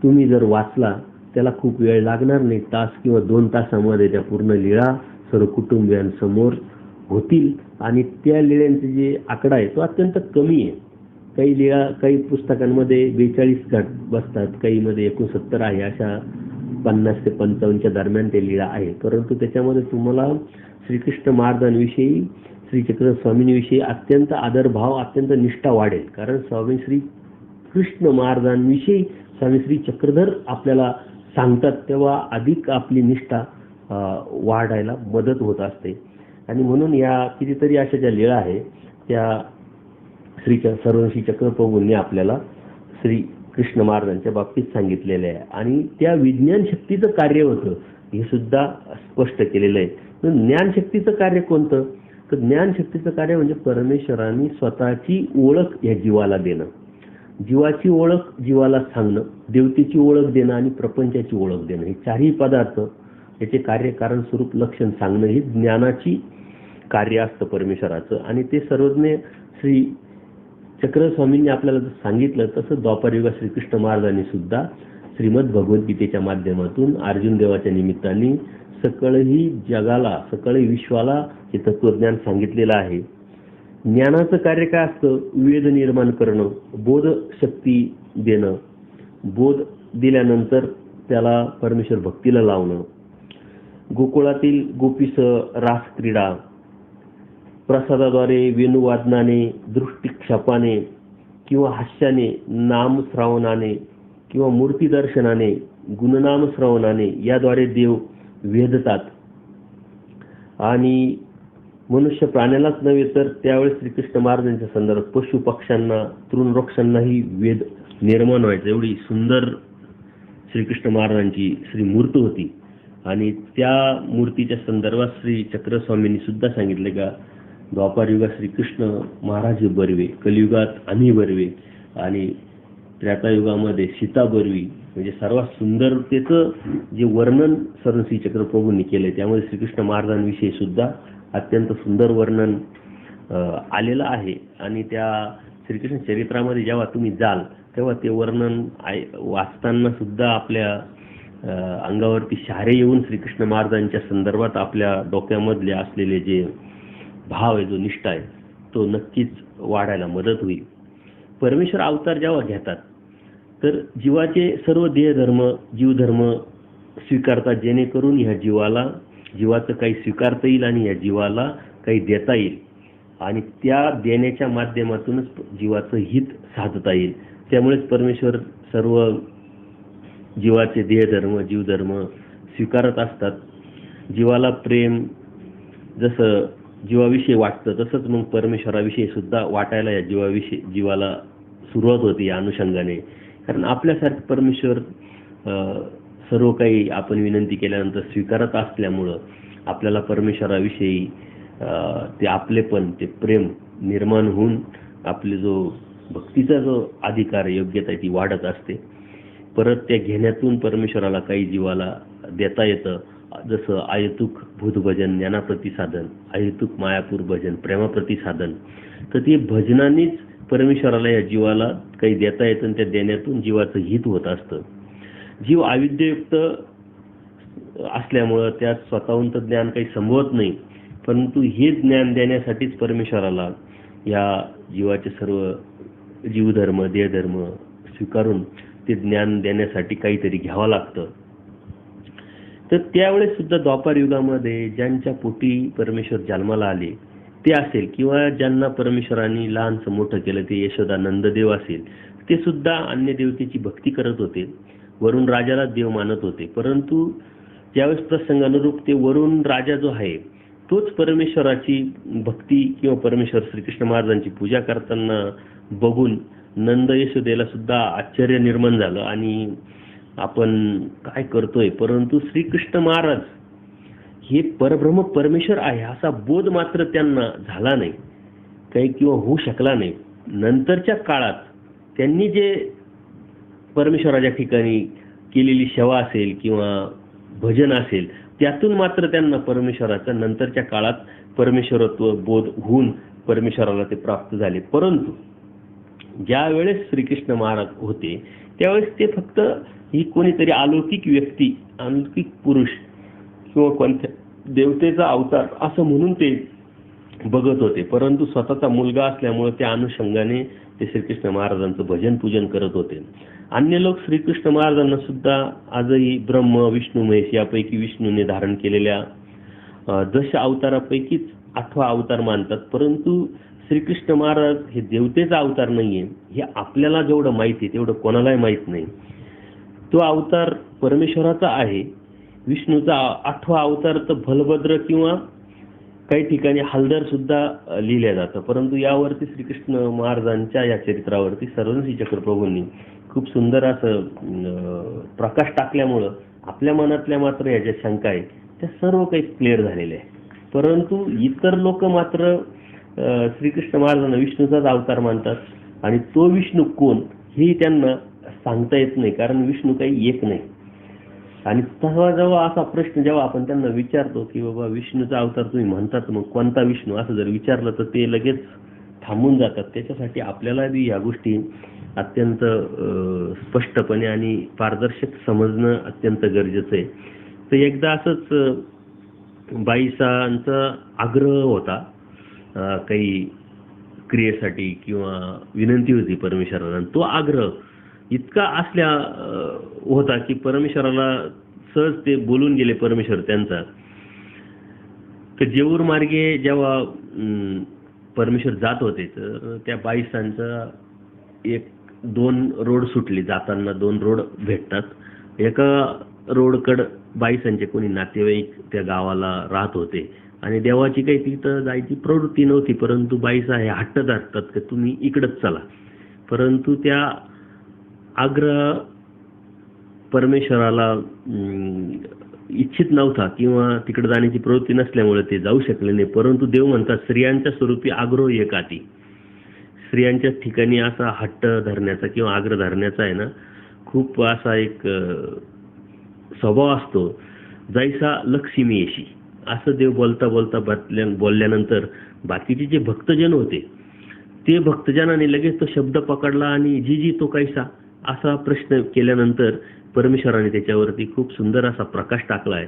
तुम्ही जर वाचला, त्याला खूप वेळ लागणार नाही, तास किंवा 2 तासामध्ये त्या पूर्ण लीळा सर्व कुटुंबियांसमोर होतील. आणि त्या लीळांचे जे आकडा आहे तो अत्यंत कमी आहे. काही लीळा काही पुस्तकांमध्ये 42 घाट बसतात, काहीमध्ये 69 आहे, अशा 50 ते 55च्या दरम्यान ते लीळा आहे. परंतु त्याच्यामध्ये तुम्हाला श्रीकृष्ण महाराजांविषयी, श्री चक्रधर स्वामींविषयी अत्यंत आदरभाव, अत्यंत निष्ठा वाढेल. कारण स्वामी श्री कृष्ण महाराजांविषयी स्वामी श्री चक्रधर आपल्याला सांगतात, तेव्हा अधिक आपली निष्ठा वाढायला मदत होत असते. आणि म्हणून या कितीतरी अशा ज्या लीळा आहे त्या सर्वश्री चक्रप्रभूंनी आपल्याला श्री कृष्ण महाराजांच्या बाबतीत सांगितलेलं आहे. आणि त्या विज्ञान शक्तीचं कार्य होतं हे सुद्धा स्पष्ट केलेलं आहे. ज्ञानशक्तीचं कार्य कोणतं? तर ज्ञानशक्तीचं कार्य म्हणजे परमेश्वरांनी स्वतःची ओळख या जीवाला देणं, जीवाची ओळख जीवाला सांगणं, देवतेची ओळख देणं आणि प्रपंचाची ओळख देणं. हे चारही पदार्थ याचे कार्य, कारण, स्वरूप, लक्षण सांगणं हे ज्ञानाची कार्य असतं परमेश्वराचं. आणि ते सर्वज्ञ श्री चक्रधर स्वामींनी आपल्याला सांगितलं तसं द्वापारयुगात श्रीकृष्ण महाराजांनी सुद्धा श्रीमद भगवद्गीतेच्या माध्यमातून अर्जुन देवाच्या निमित्ताने सकळही जगाला, सकळही विश्वाला हे तत्वज्ञान सांगितलेलं आहे. ज्ञानाचं कार्य काय असतं? वेद निर्माण करणं, बोध शक्ती देणं, बोध दिल्यानंतर त्याला परमेश्वर भक्तीला लावणं, गोकुळातील गोपीस रास क्रीडा, प्रसादाद्वारे, वेणुवादनाने, दृष्टिक्षेपाने किंवा हास्याने, नाम श्रवणाने किंवा मूर्ती दर्शनाने, गुणनाम श्रवणाने याद्वारे देव वेधतात. आणि मनुष्य प्राण्यालाच नव्हे तर त्यावेळेस श्रीकृष्ण महाराजांच्या संदर्भात पशु पक्ष्यांना, तृणवृक्षांनाही वेद निर्माण व्हायचं. एवढी सुंदर श्रीकृष्ण महाराजांची श्री मूर्ती होती. आणि त्या मूर्तीच्या संदर्भात श्री चक्रस्वामींनी सुद्धा सांगितले का द्वापारयुगात श्रीकृष्ण महाराज बर्वे, कलियुगात आम्ही बर्वे आणि त्रेतायुगामध्ये सीता बर्वी. म्हणजे सर्वात सुंदरतेचं जे वर्णन सर्व श्री चक्रप्रभूंनी केलंय त्यामध्ये श्रीकृष्ण महाराजांविषयी सुद्धा अत्यंत सुंदर वर्णन आलेलं आहे. आणि त्या श्रीकृष्ण चरित्रामध्ये जेव्हा तुम्ही जाल तेव्हा ते वर्णन वाचताना सुद्धा आपल्या अंगावरती शहारे येऊन श्रीकृष्ण महाराजांच्या संदर्भात आपल्या डोक्यामधले असलेले जे भाव आहे, जो निष्ठा आहे, तो नक्कीच वाढायला मदत होईल. परमेश्वर अवतार जेव्हा घेतात तर जीवाचे सर्व देहधर्म, जीवधर्म स्वीकारतात, जेणेकरून ह्या जीवाचं काही स्वीकारता येईल आणि या जीवाला काही देता येईल. आणि त्या देण्याच्या माध्यमातूनच जीवाचं हित साधता येईल. त्यामुळेच परमेश्वर सर्व जीवाचे देहधर्म, जीवधर्म स्वीकारत असतात. जीवाला प्रेम जसं जीवाविषयी वाटतं तसंच मग परमेश्वराविषयी सुद्धा वाटायला या जीवाला सुरुवात होती या अनुषंगाने. कारण आपल्यासारखं परमेश्वर सर्व काही आपण विनंती केल्यानंतर स्वीकारत असल्यामुळं आपल्याला परमेश्वराविषयी ते आपलेपण, ते प्रेम निर्माण होऊन आपले जो भक्तीचा जो अधिकार, योग्यता ती वाढत असते. परत त्या घेण्यातून परमेश्वराला काही जीवाला देता येतं. जसं आयतुक भूतभजन ज्ञानाप्रती साधन, आयतुक मायापूर भजन प्रेमाप्रती साधन. तर ते भजनानेच परमेश्वराला या जीवाला काही देता येतं आणि त्या देण्यातून जीवाचं हित होत असतं. जीव अविद्यायुक्त असल्यामुळं त्यात स्वतःहून तर ज्ञान काही संभवत नाही. परंतु हे ज्ञान देण्यासाठीच परमेश्वराला या जीवाचे सर्व जीवधर्म, देहधर्म स्वीकारून ते ज्ञान देण्यासाठी काहीतरी घ्यावं लागतं. तर त्यावेळेस सुद्धा द्वापार युगामध्ये ज्यांच्या पोटी परमेश्वर जन्माला आले ते असेल किंवा ज्यांना परमेश्वरांनी लहानसं मोठं केलं ते यशोदा नंददेव असेल, ते सुद्धा अन्य देवतेची भक्ती करत होते, वरुण राजाला देव मानत होते. परंतु ज्यावेळेस प्रसंगानुरूप ते वरुण राजा जो आहे तोच परमेश्वराची भक्ती किंवा परमेश्वर श्रीकृष्ण महाराजांची पूजा करताना बघून नंद यशोदेला सुद्धा आश्चर्य निर्माण झालं आणि आपण काय करतोय. परंतु श्रीकृष्ण महाराज हे परब्रह्म परमेश्वर आहे असा बोध मात्र त्यांना झाला नाही काही किंवा होऊ शकला नाही. नंतरच्या काळात त्यांनी जे परमेश्वराच्या ठिकाणी केलेली सेवा असेल किंवा भजन असेल त्यातून मात्र त्यांना परमेश्वराचा नंतरच्या काळात परमेश्वरत्व बोध होऊन परमेश्वराला ते प्राप्त झाले. परंतु ज्या वेळेस श्रीकृष्ण महाराज होते त्यावेळेस ते फक्त ही कोणीतरी अलौकिक व्यक्ती, अलौकिक पुरुष किंवा कोणत्या देवतेचा अवतार असं म्हणून ते बघत होते. परंतु स्वतःचा मुलगा असल्यामुळे त्या अनुषंगाने ते श्रीकृष्ण महाराजांचं भजन पूजन करत होते. अन्य लोक श्रीकृष्ण महाराजांना सुद्धा आजही ब्रह्म विष्णू महेश यापैकी विष्णूने धारण केलेल्या 10 अवतारापैकीच 8वा अवतार मानतात. परंतु श्रीकृष्ण महाराज हे देवतेचा अवतार नाहीये, हे आपल्याला जेवढं माहिती आहे तेवढं कोणालाही माहीत नाही. तो अवतार परमेश्वराचा आहे. विष्णूचा 8वा अवतार तर बलभद्र किंवा काही ठिकाणी हलधर सुद्धा लिहिल्या जातं. परंतु यावरती श्रीकृष्ण महाराजांच्या या चरित्रावरती सर्वश्री चक्रप्रभूंनी खूप सुंदर असं प्रकाश टाकल्यामुळं आपल्या मनातल्या मात्र या ज्या शंका आहे त्या सर्व काही क्लिअर झालेल्या आहे. परंतु इतर लोक मात्र श्रीकृष्ण महाराजांना विष्णूचाच अवतार मानतात आणि तो विष्णू कोण हे त्यांना सांगता येत नाही, कारण विष्णू काही एक नाही. आणि जेव्हा असा प्रश्न जेव्हा आपण त्यांना विचारतो की बाबा विष्णूचा अवतार तुम्ही म्हणतात, मग कोणता विष्णू असं जर विचारलं तर ते लगेच थांबून जातात. त्याच्यासाठी आपल्याला बी या गोष्टी अत्यंत स्पष्टपणे आणि पारदर्शक समजणं अत्यंत गरजेचं आहे. तर एकदा असंच बाईसांचा आग्रह होता काही क्रियेसाठी किंवा विनंती होती परमेश्वराला. तो आग्रह इतका असल्या होता की परमेश्वराला सहज ते बोलून गेले परमेश्वर त्यांचा. तर जेऊर मार्गे जेव्हा परमेश्वर जात होते तर त्या बाईसांचा 2 रोड सुटले. जाताना 2 रोड भेटतात. एका रोडकडं बाईसांचे कोणी नातेवाईक त्या गावाला राहत होते आणि देवाची काही तिथं जायची प्रवृत्ती नव्हती, परंतु बाईसा हे हट्ट धरतात की तुम्ही इकडंच चला. परंतु त्या आग्रह परमेश्वराला इच्छित नव्हता किंवा तिकडे जाण्याची प्रवृत्ती नसल्यामुळे ते जाऊ शकले नाही. परंतु देव म्हणतात स्त्रियांच्या स्वरूपी आग्रह एकाती. स्त्रियांच्या ठिकाणी असा हट्ट धरण्याचा किंवा आग्रह धरण्याचा आहे ना खूप असा एक स्वभाव असतो. जैसा लक्ष्मी येशी असं देव बोलता बोलता बोलल्यानंतर बाकीचे जे भक्तजन होते ते भक्तजनाने लगेच तो शब्द पकडला आणि जी तो कैसा असा प्रश्न केल्यानंतर परमेश्वराने त्याच्यावरती खूप सुंदर असा प्रकाश टाकलाय.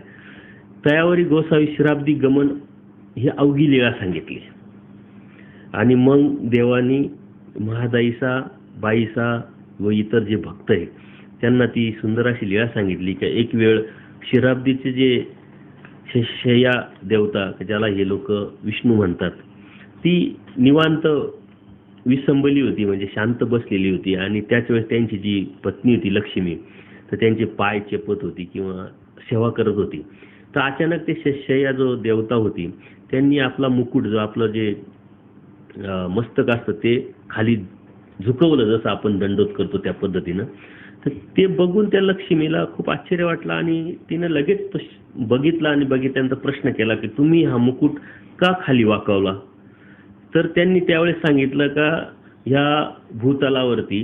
तयावरी गोसावी शिराब्दी गमन ही अवघी लीळा सांगितली आणि मग देवानी महादाईसा बाईसा व इतर जे भक्त आहेत त्यांना ती सुंदर अशी लीळा सांगितली की एक वेळ शिराब्दीचे जे शय्या देवता ज्याला हे लोक विष्णू म्हणतात ती निवांत विसंबली होती, म्हणजे शांत बसलेली होती. आणि त्याच वेळेस त्यांची जी पत्नी होती लक्ष्मी तर त्यांचे पाय चेपत होती किंवा सेवा करत होती. तर अचानक ते शय्या जो देवता होती त्यांनी आपला मुकुट जो आपलं जे मस्तक असतं ते खाली झुकवलं, जसं आपण दंडोत करतो त्या पद्धतीनं. तर ते बघून त्या लक्ष्मीला खूप आश्चर्य वाटलं आणि तिनं लगेच बघितलं आणि बघितल्यानंतर प्रश्न केला की तुम्ही हा मुकुट का खाली वाकवला. तर त्यांनी त्यावेळेस सांगितलं का ह्या भूतलावरती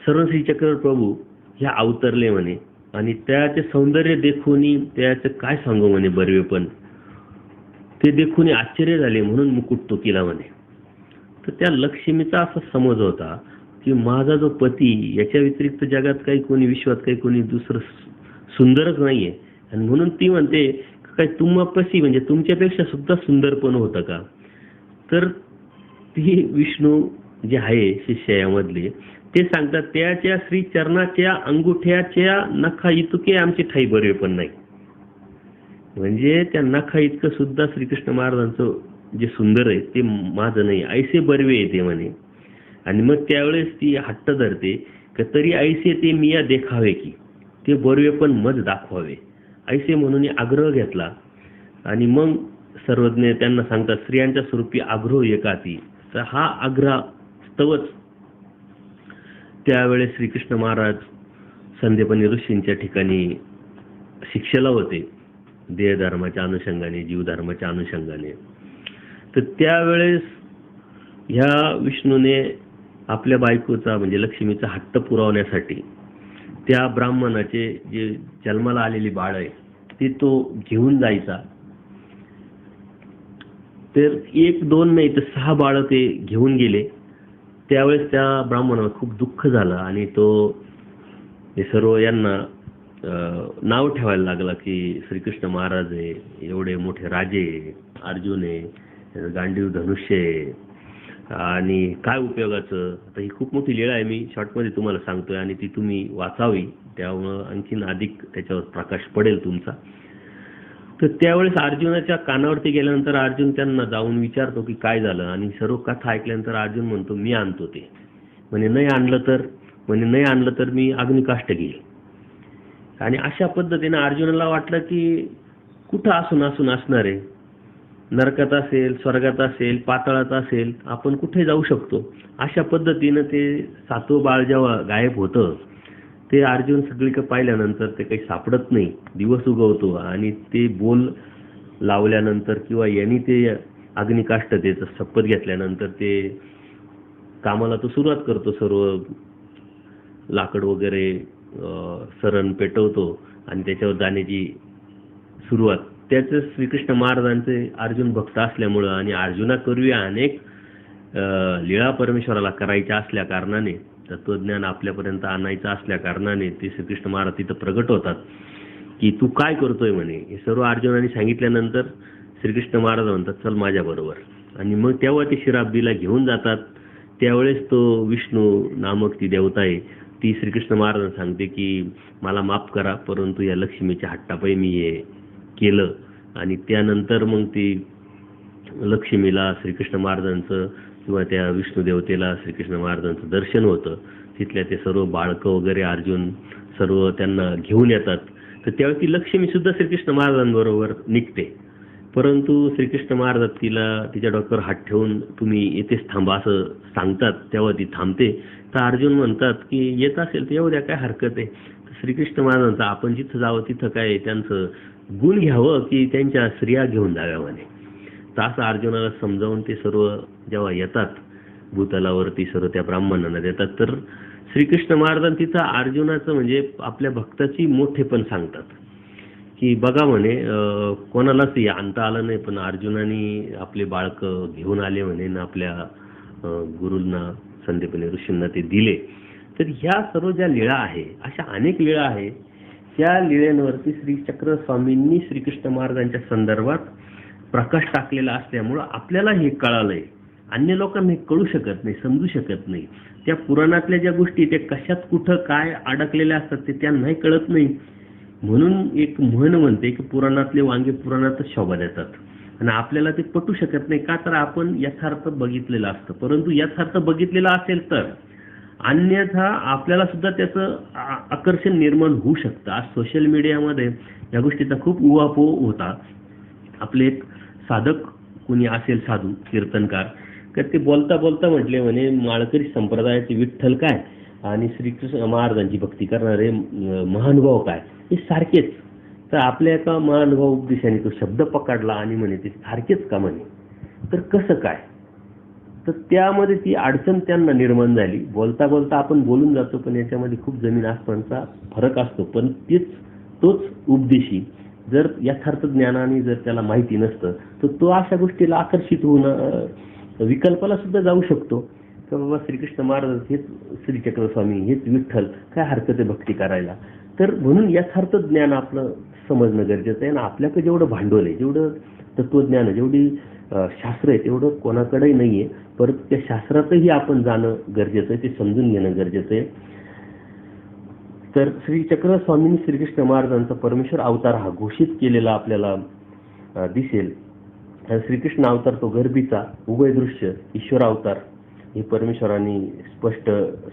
सर्वश्री चक्र प्रभू ह्या अवतरले म्हणे आणि त्याचे सौंदर्य देखून त्याचं काय सांगू म्हणे बरवे, पण ते देखून आश्चर्य झाले म्हणून मुकुट तो केला म्हणे. तर त्या लक्ष्मीचा असा समज होता की माझा जो पती याच्या व्यतिरिक्त जगात काही कोणी विश्वात काही कोणी दुसरं सुंदरच नाहीये आणि म्हणून ती म्हणते काय तुम्हापाशी म्हणजे तुमच्यापेक्षा सुद्धा सुंदर पण होतं का. तर ती विष्णू जे आहे शिष्यामधले ते सांगतात त्याच्या श्री चरणाच्या अंगुठ्याच्या नखा इतके आमचे ठाई बरे पण नाही. म्हणजे त्या नखा इतकं सुद्धा श्रीकृष्ण महाराजांचं जे सुंदर आहे ते माझं नाही, ऐसे बरवे येते म्हणे. आणि मग त्यावेळेस ती हट्ट धरते की तरी ऐसे ते मिया देखावे की ते बरवे पण मज दाखवावे ऐसे म्हणून आग्रह घेतला. आणि मग सर्वज्ञ त्यांना सांगतात स्त्रियांच्या स्वरूपी आग्रह एकाती. तर हा आग्रह स्तवच त्यावेळेस श्रीकृष्ण महाराज संदीपनी ऋषींच्या ठिकाणी शिक्षेला होते, देहधर्माच्या अनुषंगाने जीवधर्माच्या अनुषंगाने. तर त्यावेळेस ह्या विष्णूने आपल्या बायकोचा म्हणजे लक्ष्मीचा हट्ट पुरवण्यासाठी त्या ब्राह्मणाचे जे जन्माला आलेली बाळ आहे ते तो घेऊन जायचा. तर 1-2 नाही तर 6 बाळ ते घेऊन गेले. त्यावेळेस त्या ब्राह्मणाला खूप दुःख झालं आणि तो हे सर्व यांना नाव ठेवायला लागला की श्रीकृष्ण महाराज आहे, एवढे मोठे राजे, अर्जुन आहे, गांडीव धनुष्य आहे. आणि काय उपयोगाचं. आता ही खूप मोठी लीळा आहे, मी शॉर्टमध्ये तुम्हाला सांगतोय आणि ती तुम्ही वाचावी, त्यामुळं आणखीन अधिक त्याच्यावर प्रकाश पडेल तुमचा. तर त्यावेळेस अर्जुनाच्या कानावरती गेल्यानंतर अर्जुन त्यांना जाऊन विचारतो की काय झालं, आणि सर्व कथा ऐकल्यानंतर अर्जुन म्हणतो मी आणतो ते. नाही आणलं तर मी अग्निकाष्ठ घेईल. आणि अशा पद्धतीने अर्जुनाला वाटलं की कुठं असून असणार आहे, नरकात असेल, स्वर्गात असेल, पाताळात असेल, आपण कुठे जाऊ शकतो. अशा पद्धतीनं ते 7वं बाळ जेव्हा गायब होतं, ते अर्जुन सगळीकडे पाहिल्यानंतर ते काही सापडत नाही. दिवस उगवतो आणि ते बोल लावल्यानंतर किंवा यांनी ते अग्निकाष्ठतेचं शपथ घेतल्यानंतर ते कामाला तो सुरुवात करतो. सर्व लाकड वगैरे सरण पेटवतो आणि त्याच्यावर जाण्याची सुरुवात. त्याच श्रीकृष्ण महाराजांचे अर्जुन भक्त असल्यामुळं आणि अर्जुनापूर्वी अनेक लीळा परमेश्वराला करायच्या असल्या कारणाने, तत्वज्ञान आपल्यापर्यंत आणायचं असल्या कारणाने ते श्रीकृष्ण महाराज तिथं प्रगट होतात की तू काय करतोय म्हणे. हे सर्व अर्जुनाने सांगितल्यानंतर श्रीकृष्ण महाराज म्हणतात चल माझ्या बरोबर. आणि मग तेव्हा ते शिराब्दीला घेऊन जातात. त्यावेळेस तो विष्णू नामक ती देवता आहे, ती श्रीकृष्ण महाराजांना सांगते की मला माफ करा, परंतु या लक्ष्मीच्या हट्टापायी मी हे केलं. आणि त्यानंतर मग ती लक्ष्मीला श्रीकृष्ण महाराजांचं किंवा त्या विष्णू देवतेला श्रीकृष्ण महाराजांचं दर्शन होतं. तिथल्या ते सर्व बाळकं वगैरे अर्जुन सर्व त्यांना घेऊन येतात. तर त्यावेळी ती लक्ष्मी सुद्धा श्रीकृष्ण महाराजांबरोबर निघते, परंतु श्रीकृष्ण महाराज तिच्या डोक्यावर हात ठेवून तुम्ही येथेच थांबा असं सांगतात. तेव्हा ती थांबते. तर अर्जुन म्हणतात की येत असेल तर येऊ द्या, काय हरकत आहे. श्रीकृष्ण महाराजांचा आपण जिथं जावं तिथं काय त्यांचं गुण घ्यावं की त्यांच्या स्त्रिया घेऊन जाव्या म्हणे. तर असं अर्जुनाला समजावून ते सर्व जेव्हा येतात भूतलावरती, सर्व त्या ब्राह्मणांना देतात. तर श्रीकृष्ण महाराजांनी तिथं अर्जुनाचं म्हणजे आपल्या भक्ताची मोठेपण सांगतात की बघा म्हणे कोणालाच आणता आलं नाही, पण अर्जुनाने आपले बाळक घेऊन आले म्हणे ना आपल्या गुरूंना, संदीपनी ऋषींना ते दिले. तर ह्या सर्व ज्या लीळा आहे, अशा अनेक लीळा आहे. त्या लीळेंवरती श्री चक्र स्वामींनी श्रीकृष्ण महाराजांच्या संदर्भात प्रकाश टाकलेला असल्यामुळं आपल्याला हे कळालंय. अन्य लोकांना हे कळू शकत नाही, समजू शकत नाही. त्या पुराणातल्या ज्या गोष्टी त्या कशात कुठं काय अडकलेल्या असतात ते त्यांनाही कळत नाही. म्हणून एक म्हण म्हणते की पुराणातले वांगे पुराणातच शोभा देतात, आणि आपल्याला ते पटू शकत नाही. का तर आपण यथार्थ बघितलेलं असतं. परंतु यथार्थ बघितलेलं असेल तर अन्यथा आपल्याला सुद्धा त्याचं आकर्षण निर्माण होऊ शकतं. आज सोशल मीडियामध्ये या गोष्टीचा खूप उहापोह होता. आपले एक साधक कुणी असेल, साधू कीर्तनकार, तर ते बोलता बोलता म्हटले म्हणे माळकरी संप्रदायाचे विठ्ठल काय आणि श्रीकृष्ण महाराजांची भक्ती करणारे महानुभाव काय, हे सारखेच. तर आपल्या एका महानुभाव उपदेशाने तो शब्द पकडला आणि म्हणे ते सारखेच का म्हणे. तर कसं काय, तर त्यामध्ये ती अडचण त्यांना निर्माण झाली. बोलता बोलता आपण बोलून जातो, पण याच्यामध्ये खूप जमीन आसमानचा फरक असतो. पण तोच उपदेशी जर यथार्थ ज्ञानाने जर त्याला माहिती नसतं तर तो अशा गोष्टीला आकर्षित होऊन विकल्पाला सुद्धा जाऊ शकतो की बाबा श्रीकृष्ण महाराज हेच श्रीचक्र स्वामी, हेच विठ्ठल, काय हरकत आहे भक्ती करायला. तर म्हणून यथार्थ ज्ञान आपलं समजणं गरजेचं आहे. आणि आपल्याकडे जेवढं भांडवल आहे, जेवढं तत्वज्ञान आहे, जेवढी शास्त्र आहे, तेवढं कोणाकडेही नाही आहे. परंतु त्या शास्त्रातही आपण जाणं गरजेचं आहे, ते समजून घेणं गरजेचं आहे. तर श्री चक्र स्वामींनी श्रीकृष्ण महाराजांचा परमेश्वर अवतार हा घोषित केलेला आपल्याला दिसेल. श्रीकृष्ण अवतार तो गर्भीचा उभय दृश्य ईश्वर अवतार हे परमेश्वरांनी स्पष्ट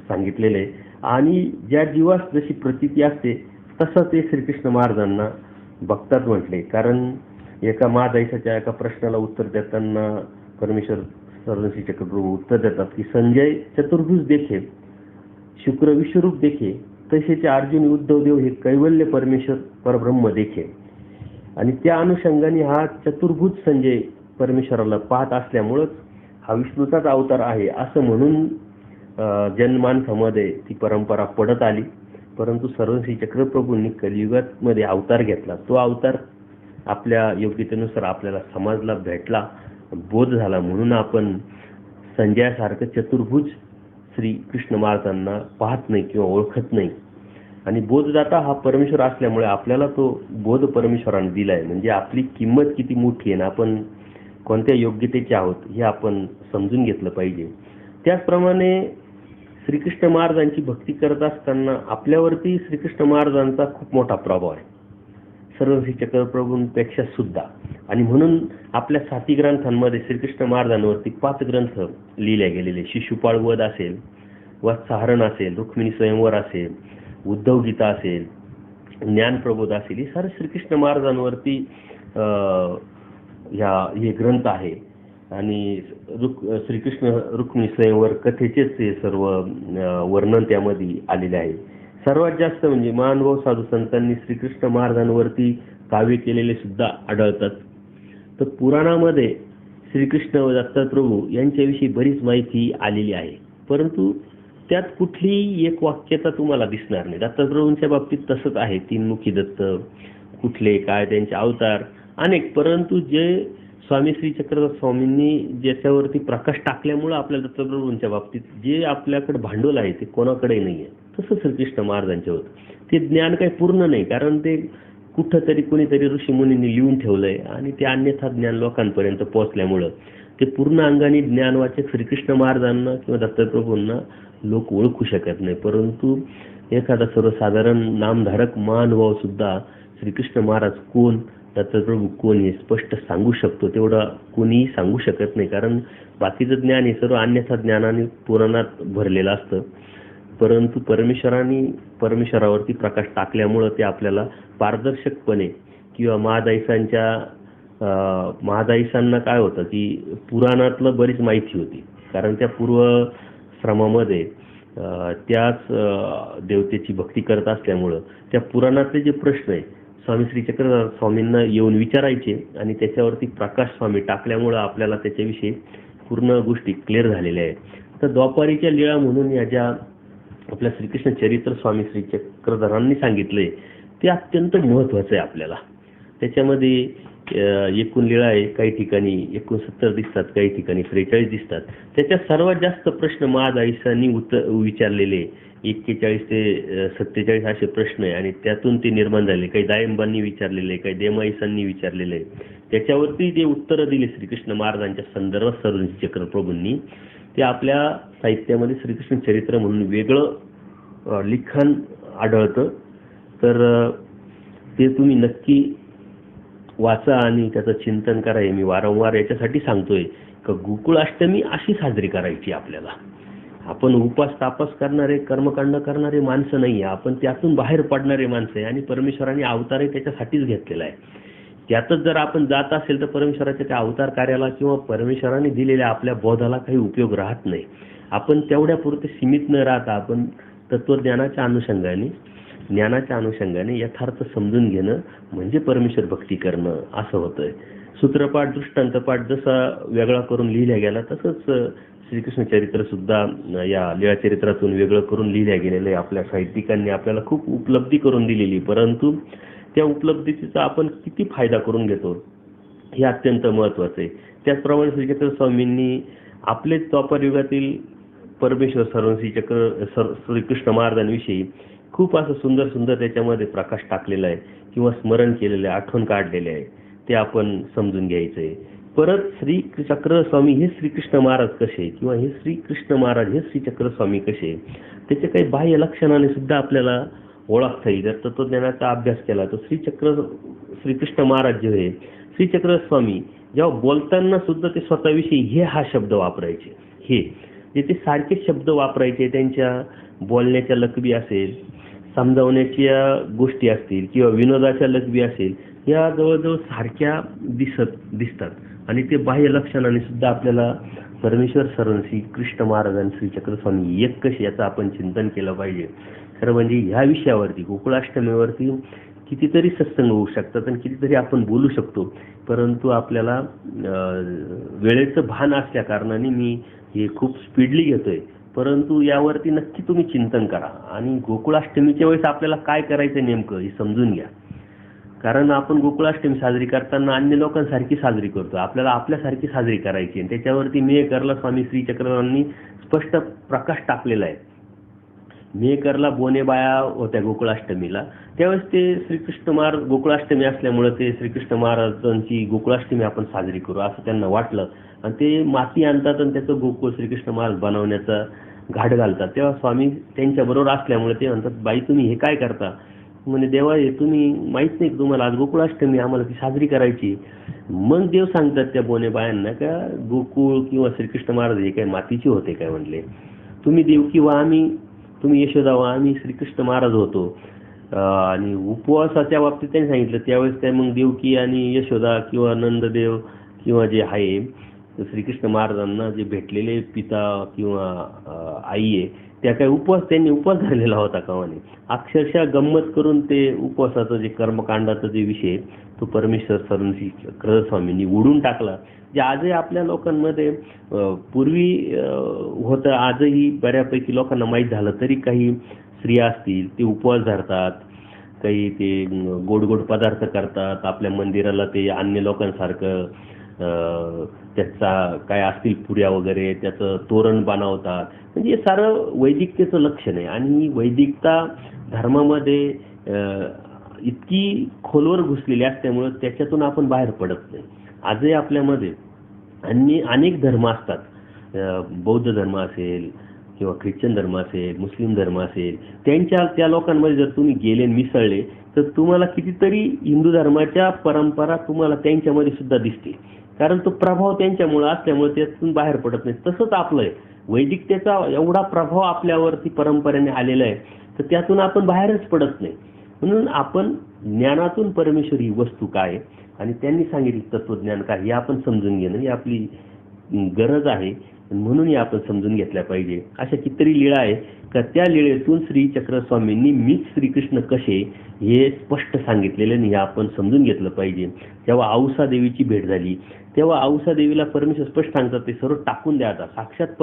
सांगितलेले आहे. आणि ज्या जीवास जशी प्रतीती असते तसं ते श्रीकृष्ण महाराजांना भक्तात म्हटले. कारण एका महादैसाच्या एका प्रश्नाला उत्तर देताना परमेश्वर सर्वश्री चक्रप्रभू उत्तर देतात की संजय चतुर्भुज देखे, शुक्र विश्वरूप देखे, तसेच अर्जुन उद्धवदेव हे कैवल्य परमेश्वर परब्रह्म देखे. आणि त्या अनुषंगाने हा चतुर्भुज संजय परमेश्वराला पाहत असल्यामुळंच हा विष्णूचाच अवतार आहे असं म्हणून जनमानसामध्ये ती परंपरा पडत आली. परंतु सर्वश्री चक्रप्रभूंनी कलियुगात मध्ये अवतार घेतला. तो अवतार आपल्या योग्यतेनुसार आपल्याला समाजला भेटला, बोध झाला, म्हणून आपण संजयासारखं चतुर्भुज श्री कृष्ण महाराजांना पाहत नाही किंवा ओळखत नाही. आणि बोधदाता हा परमेश्वर असल्यामुळे आपल्याला तो बोध परमेश्वराने दिलाय. म्हणजे आपली किंमत किती मोठी आहे ना, आपण कोणत्या योग्यतेचे आहोत हे आपण समजून घेतलं पाहिजे. त्याचप्रमाणे श्रीकृष्ण महाराजांची भक्ती करत असताना आपल्यावरती श्रीकृष्ण महाराजांचा खूप मोठा प्रभाव आहे, सर्व श्री चक्रप्रभूंपेक्षा सुद्धा. आणि म्हणून आपल्या 7 ग्रंथांमध्ये श्रीकृष्ण महाराजांवरती 5 ग्रंथ लिहिले गेलेले. शिशुपाळ वध असेल, वत्सहरण असेल, रुक्मिणी स्वयंवर असेल, उद्धव गीता असेल, ज्ञानप्रबोध असेल, हे सारे श्रीकृष्ण महाराजांवरती हे ग्रंथ आहे. आणि श्रीकृष्ण रुक्मिणी स्वयंवर कथेचेच हे सर्व वर्णन त्यामध्ये आलेले आहे. सर्वात जास्त म्हणजे महानुभाव साधू संतांनी श्रीकृष्ण महाराजांवरती काव्य केलेले सुद्धा आढळतात. तर पुराणामध्ये श्रीकृष्ण व दत्तप्रभू यांच्याविषयी बरीच माहिती आलेली आहे, परंतु त्यात कुठलीही एक वाक्यता तुम्हाला दिसणार नाही. दत्तप्रभूंच्या बाबतीत तसंच आहे, 3 मुखी दत्त, कुठले काय त्यांचे अवतार अनेक, परंतु जे स्वामी श्री चक्रधर स्वामींनी ज्याच्यावरती प्रकाश टाकल्यामुळे आपल्या दत्तप्रभूंच्या बाबतीत जे आपल्याकडे भांडवल आहे ते कोणाकडे नाही आहे, तसं श्रीकृष्ण महाराजांच्या होतं. ते ज्ञान काही पूर्ण नाही, कारण ते कुठंतरी कोणीतरी ऋषीमुनींनी लिहून ठेवलंय आणि ते अन्यथा ज्ञान लोकांपर्यंत पोहोचल्यामुळं ते पूर्ण अंगाने ज्ञानवाचक श्रीकृष्ण महाराजांना किंवा दत्तप्रभूंना लोक ओळखू शकत नाही. परंतु एखादा सर्वसाधारण नामधारक महानुभाव सुद्धा श्रीकृष्ण महाराज कोण, दत्तप्रभू कोण हे स्पष्ट सांगू शकतो. तेवढं कोणीही सांगू शकत नाही, कारण बाकीचं ज्ञान हे सर्व अन्यथा ज्ञानाने पुराणात भरलेलं असतं. परंतु परमेश्वरावरती प्रकाश टाकल्यामुळं ते आपल्याला पारदर्शकपणे किंवा महादाईसांना काय होतं की पुराणातलं बरीच माहिती होती, कारण त्या पूर्वश्रमामध्ये त्याच देवतेची भक्ती करत असल्यामुळं त्या पुराणातले जे प्रश्न आहे स्वामी श्री चक्रधर स्वामींना येऊन विचारायचे आणि त्याच्यावरती प्रकाश स्वामी टाकल्यामुळं आपल्याला त्याच्याविषयी पूर्ण गोष्टी क्लिअर झालेल्या आहेत. तर द्वापारीच्या लीळा म्हणून या ज्या आपल्या श्रीकृष्ण चरित्र स्वामी श्री चक्रधरांनी सांगितले ते अत्यंत महत्त्वाचं आहे आपल्याला. त्याच्यामध्ये एकूण लीळा आहे, काही ठिकाणी 69 दिसतात, काही ठिकाणी 43 दिसतात. त्याच्यात सर्वात जास्त प्रश्न महादाईसांनी विचारलेले 41 ते 47 असे प्रश्न आहे आणि त्यातून ते निर्माण झाले. काही दायंबांनी विचारलेले, काही देमाईसांनी विचारलेले, त्याच्यावरती जे उत्तरं दिली श्रीकृष्ण महाराजांच्या संदर्भात सर्व चक्रप्रभूंनी, ते आपल्या साहित्यामध्ये श्रीकृष्ण चरित्र म्हणून वेगळं लिखाण आढळतं. तर ते तुम्ही नक्की वाचा आणि त्याचं चिंतन करा. हे मी वारंवार याच्यासाठी सांगतोय का गोकुळाष्टमी अशी साजरी करायची आपल्याला. आपण उपास तापास करणारे, कर्मकांड करणारे माणसं नाही आहे, आपण त्यातून बाहेर पडणारे माणसं आहे आणि परमेश्वराने अवतारही त्याच्यासाठीच घेतलेला आहे. त्यातच जर आपण जात असेल तर परमेश्वराच्या त्या अवतार कार्याला किंवा परमेश्वराने दिलेल्या आपल्या बोधाला काही उपयोग राहत नाही. आपण तेवढ्यापुरते सीमित न राहता आपण तत्वज्ञानाच्या अनुषंगाने, ज्ञानाच्या अनुषंगाने यथार्थ समजून घेणं म्हणजे परमेश्वर भक्ती करणं असं होतंय. सूत्रपाठ, दृष्टांतपाठ जसा वेगळा करून लिहिल्या गेला तसंच श्रीकृष्ण चरित्र सुद्धा या लीळा चरित्रातून वेगळं करून लिहिल्या गेलेलं आहे. आपल्या साहित्यिकांनी आपल्याला खूप उपलब्धी करून दिलेली, परंतु त्या उपलब्धीचा आपण किती फायदा करून घेतो हे अत्यंत महत्त्वाचं आहे. त्याचप्रमाणे श्रीचक्र स्वामींनी आपले द्वापार युगातील परमेश्वर श्रीकृष्ण महाराजांविषयी खूप असं सुंदर सुंदर त्याच्यामध्ये प्रकाश टाकलेला आहे किंवा स्मरण केलेलं आहे, आठवण काढलेले आहे, ते आपण समजून घ्यायचं आहे. परत श्री चक्र स्वामी हे श्रीकृष्ण महाराज कसे किंवा हे श्रीकृष्ण महाराज हे श्रीचक्र स्वामी कसे, त्याचे काही बाह्य लक्षणाने सुद्धा आपल्याला ओळखता येईल. जर तत्वज्ञानाचा अभ्यास केला तर श्रीकृष्ण महाराज जे आहे श्रीचक्र स्वामी जेव्हा बोलताना सुद्धा ते स्वतःविषयी हे हा शब्द वापरायचे. हे जे ते सारखे शब्द वापरायचे, त्यांच्या बोलण्याच्या लकबी असेल, समजावण्याच्या गोष्टी असतील किंवा विनोदाच्या लकबी असेल, या जवळजवळ सारख्या दिसतात आणि ते बाह्य लक्षणाने सुद्धा आपल्याला परमेश्वर श्री कृष्ण महाराज आणि श्रीचक्र स्वामी एक कसे याचं आपण चिंतन केलं पाहिजे. खरं म्हणजे ह्या विषयावरती गोकुळाष्टमीवरती कितीतरी सत्संग होऊ शकतात आणि कितीतरी आपण बोलू शकतो, परंतु आपल्याला वेळेचं भान असल्या कारणाने मी हे खूप स्पीडली घेतोय. परंतु यावरती नक्की तुम्ही चिंतन करा आणि गोकुळाष्टमीच्या वेळेस आपल्याला काय करायचं नेमकं हे समजून घ्या. कारण आपण गोकुळाष्टमी साजरी करताना अन्य लोकांसारखी साजरी करतो, आपल्याला आपल्यासारखी साजरी करायची आणि त्याच्यावरती मेघरला स्वामी श्री चक्रधरांनी स्पष्ट प्रकाश टाकलेला आहे मेहकरला बोनेबाया होत्या गोकुळाष्टमीला. त्यावेळेस ते श्रीकृष्ण महाराज गोकुळाष्टमी असल्यामुळे ते श्रीकृष्ण महाराजांची गोकुळाष्टमी आपण साजरी करू असं त्यांना वाटलं आणि ते माती आणतात आणि त्याचं गोकुळ श्रीकृष्ण महाराज बनवण्याचा घाट घालतात. तेव्हा स्वामी त्यांच्याबरोबर असल्यामुळे ते म्हणतात, बाई तुम्ही हे काय करता? म्हणे देवा हे तुम्ही माहीत नाही की तुम्हाला आज गोकुळाष्टमी आम्हाला ती साजरी करायची. मग देव सांगतात त्या बोनेबायांना का गोकुळ किंवा श्रीकृष्ण महाराज हे काय मातीचे होते काय? म्हणले तुम्ही देव किंवा आम्ही, तुम्ही यशोदा वा आम्ही श्रीकृष्ण महाराज होतो. आणि उपवासाच्या बाबतीत त्यांनी सांगितलं त्यावेळेस काय मग देवकी आणि यशोदा किंवा नंददेव किंवा जे आहे श्रीकृष्ण महाराजांना जे भेटलेले पिता किंवा आई आहे त्या काय त्यांनी उपवास धरलेला होता का? म्हणे अक्षरशः गंमत करून ते उपवासाचं जे कर्मकांडाचा जे विषय तो परमेश्वर सरांशी स्वामींनी उडून टाकला. जे आजही आपल्या लोकांमध्ये पूर्वी होतं, आजही बऱ्यापैकी लोकांना माहीत झालं तरी काही स्त्रिया असतील ते उपवास धरतात, काही ते गोड गोड पदार्थ करतात, आपल्या मंदिराला ते अन्य लोकांसारखं त्याचा काय असतील पुऱ्या वगैरे त्याचं तोरण बनवतात. म्हणजे हे सारं वैदिकतेचं लक्षण आहे. आणि वैदिकता धर्मामध्ये इतकी खोलवर घुसलेली असल्यामुळं त्याच्यातून आपण बाहेर पडत नाही. आजही आपल्यामध्ये अनेक धर्म असतात, बौद्ध धर्म असेल किंवा ख्रिश्चन धर्म असेल, मुस्लिम धर्म असेल, त्या लोकांमध्ये जर तुम्ही गेले मिसळले तर तुम्हाला कितीतरी हिंदू धर्माच्या परंपरा तुम्हाला त्यांच्यामध्ये सुद्धा दिसतील, कारण तो प्रभाव त्यांच्यामुळे असल्यामुळे त्यातून बाहेर पडत नाही. तसंच आपलं आहे, वैदिकतेचा एवढा प्रभाव आपल्यावरती परंपरेने आलेला आहे तर त्यातून आपण बाहेरच पडत नाही. म्हणून आपण ज्ञानातून परमेश्वर ही वस्तू काय आणि त्यांनी सांगितलं तत्वज्ञान काय हे आपण समजून घेणं ही आपली गरज आहे. म्हणून हे आपण समजून घेतल्या पाहिजे. अशा कितीतरी लीळा आहे का त्या लीळेतून श्री चक्रस्वामींनी मीच श्रीकृष्ण कसे हे स्पष्ट सांगितलेले आणि हे आपण समजून घेतलं पाहिजे. जेव्हा औसा देवीची भेट झाली तेव्हा औसा देवीला परमेश्वर स्पष्ट सांगतात ते सर्व टाकून द्या, आता साक्षात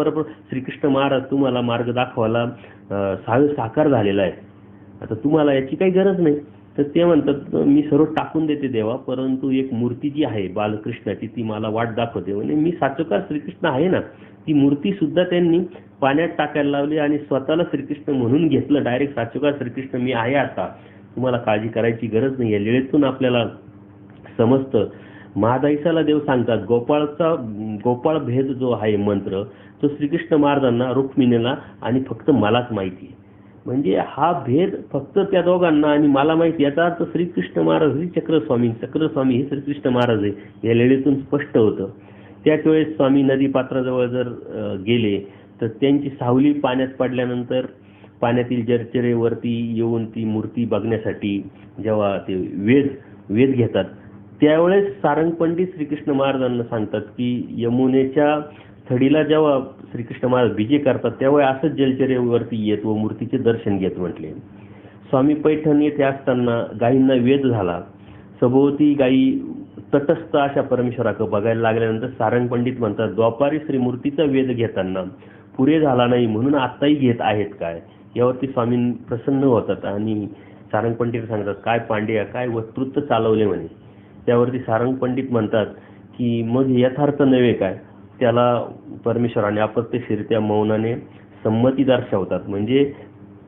श्रीकृष्ण महाराज तुम्हाला मार्ग दाखवायला साकार झालेला आहे, आता तुम्हाला याची काही गरज नाही. तर ते म्हणतात मी सर्व टाकून देते देवा, परंतु एक मूर्ती जी आहे बालकृष्णाची ती मला वाट दाखवते. म्हणजे मी साक्षात श्रीकृष्ण आहे ना, ती मूर्ती सुद्धा त्यांनी पाण्यात टाकायला लावली आणि स्वतःला श्रीकृष्ण म्हणून घेतलं. डायरेक्ट साक्षात श्रीकृष्ण मी आहे, आता तुम्हाला काळजी करायची गरज नाही. या लीळेतून आपल्याला समजतं. महादाईसाला देव सांगतात गोपाळ भेद जो आहे मंत्र तो श्रीकृष्ण महाराजांना, रुक्मिणीला आणि फक्त मलाच माहिती आहे. म्हणजे हा भेद फक्त त्या दोघांना आणि मला माहिती. याचा अर्थ श्रीकृष्ण महाराज हे चक्रस्वामी हे श्रीकृष्ण महाराज आहे या लीळेतून स्पष्ट होतं. त्याच वेळेस स्वामी नदी पात्राजवळ जर गेले तर त्यांची सावली पाण्यात पडल्यानंतर पाण्यातील जलचरेवरती येऊन ती मूर्ती बघण्यासाठी जेव्हा ते वेध घेतात त्यावेळेस सारंग पंडित श्रीकृष्ण महाराजांना सांगतात की यमुनेच्या थडीला जेव्हा श्रीकृष्ण महाराज विजय करतात तेव्हा असंच जलचरेवरती येत व मूर्तीचे दर्शन घेत म्हटले. स्वामी पैठण येथे असताना गायींना वेध झाला, सभोवती गायी तटस्थ अशा परमेश्वराकडे बघायला लागल्यानंतर सारंग पंडित म्हणतात द्वापारी श्रीमूर्तीचा वेध घेताना पुरे झाला नाही म्हणून आत्ताही घेत आहेत काय? यावरती स्वामी प्रसन्न होतात आणि सारंग पंडित सांगतात काय पांड्या काय वक्तृत्व चालवले म्हणे. त्यावरती सारंग पंडित म्हणतात की मग यथार्थ नव्हे काय? त्याला परमेश्वराने अप्रत्यक्षरित्या मौनाने संमती दर्शवतात. म्हणजे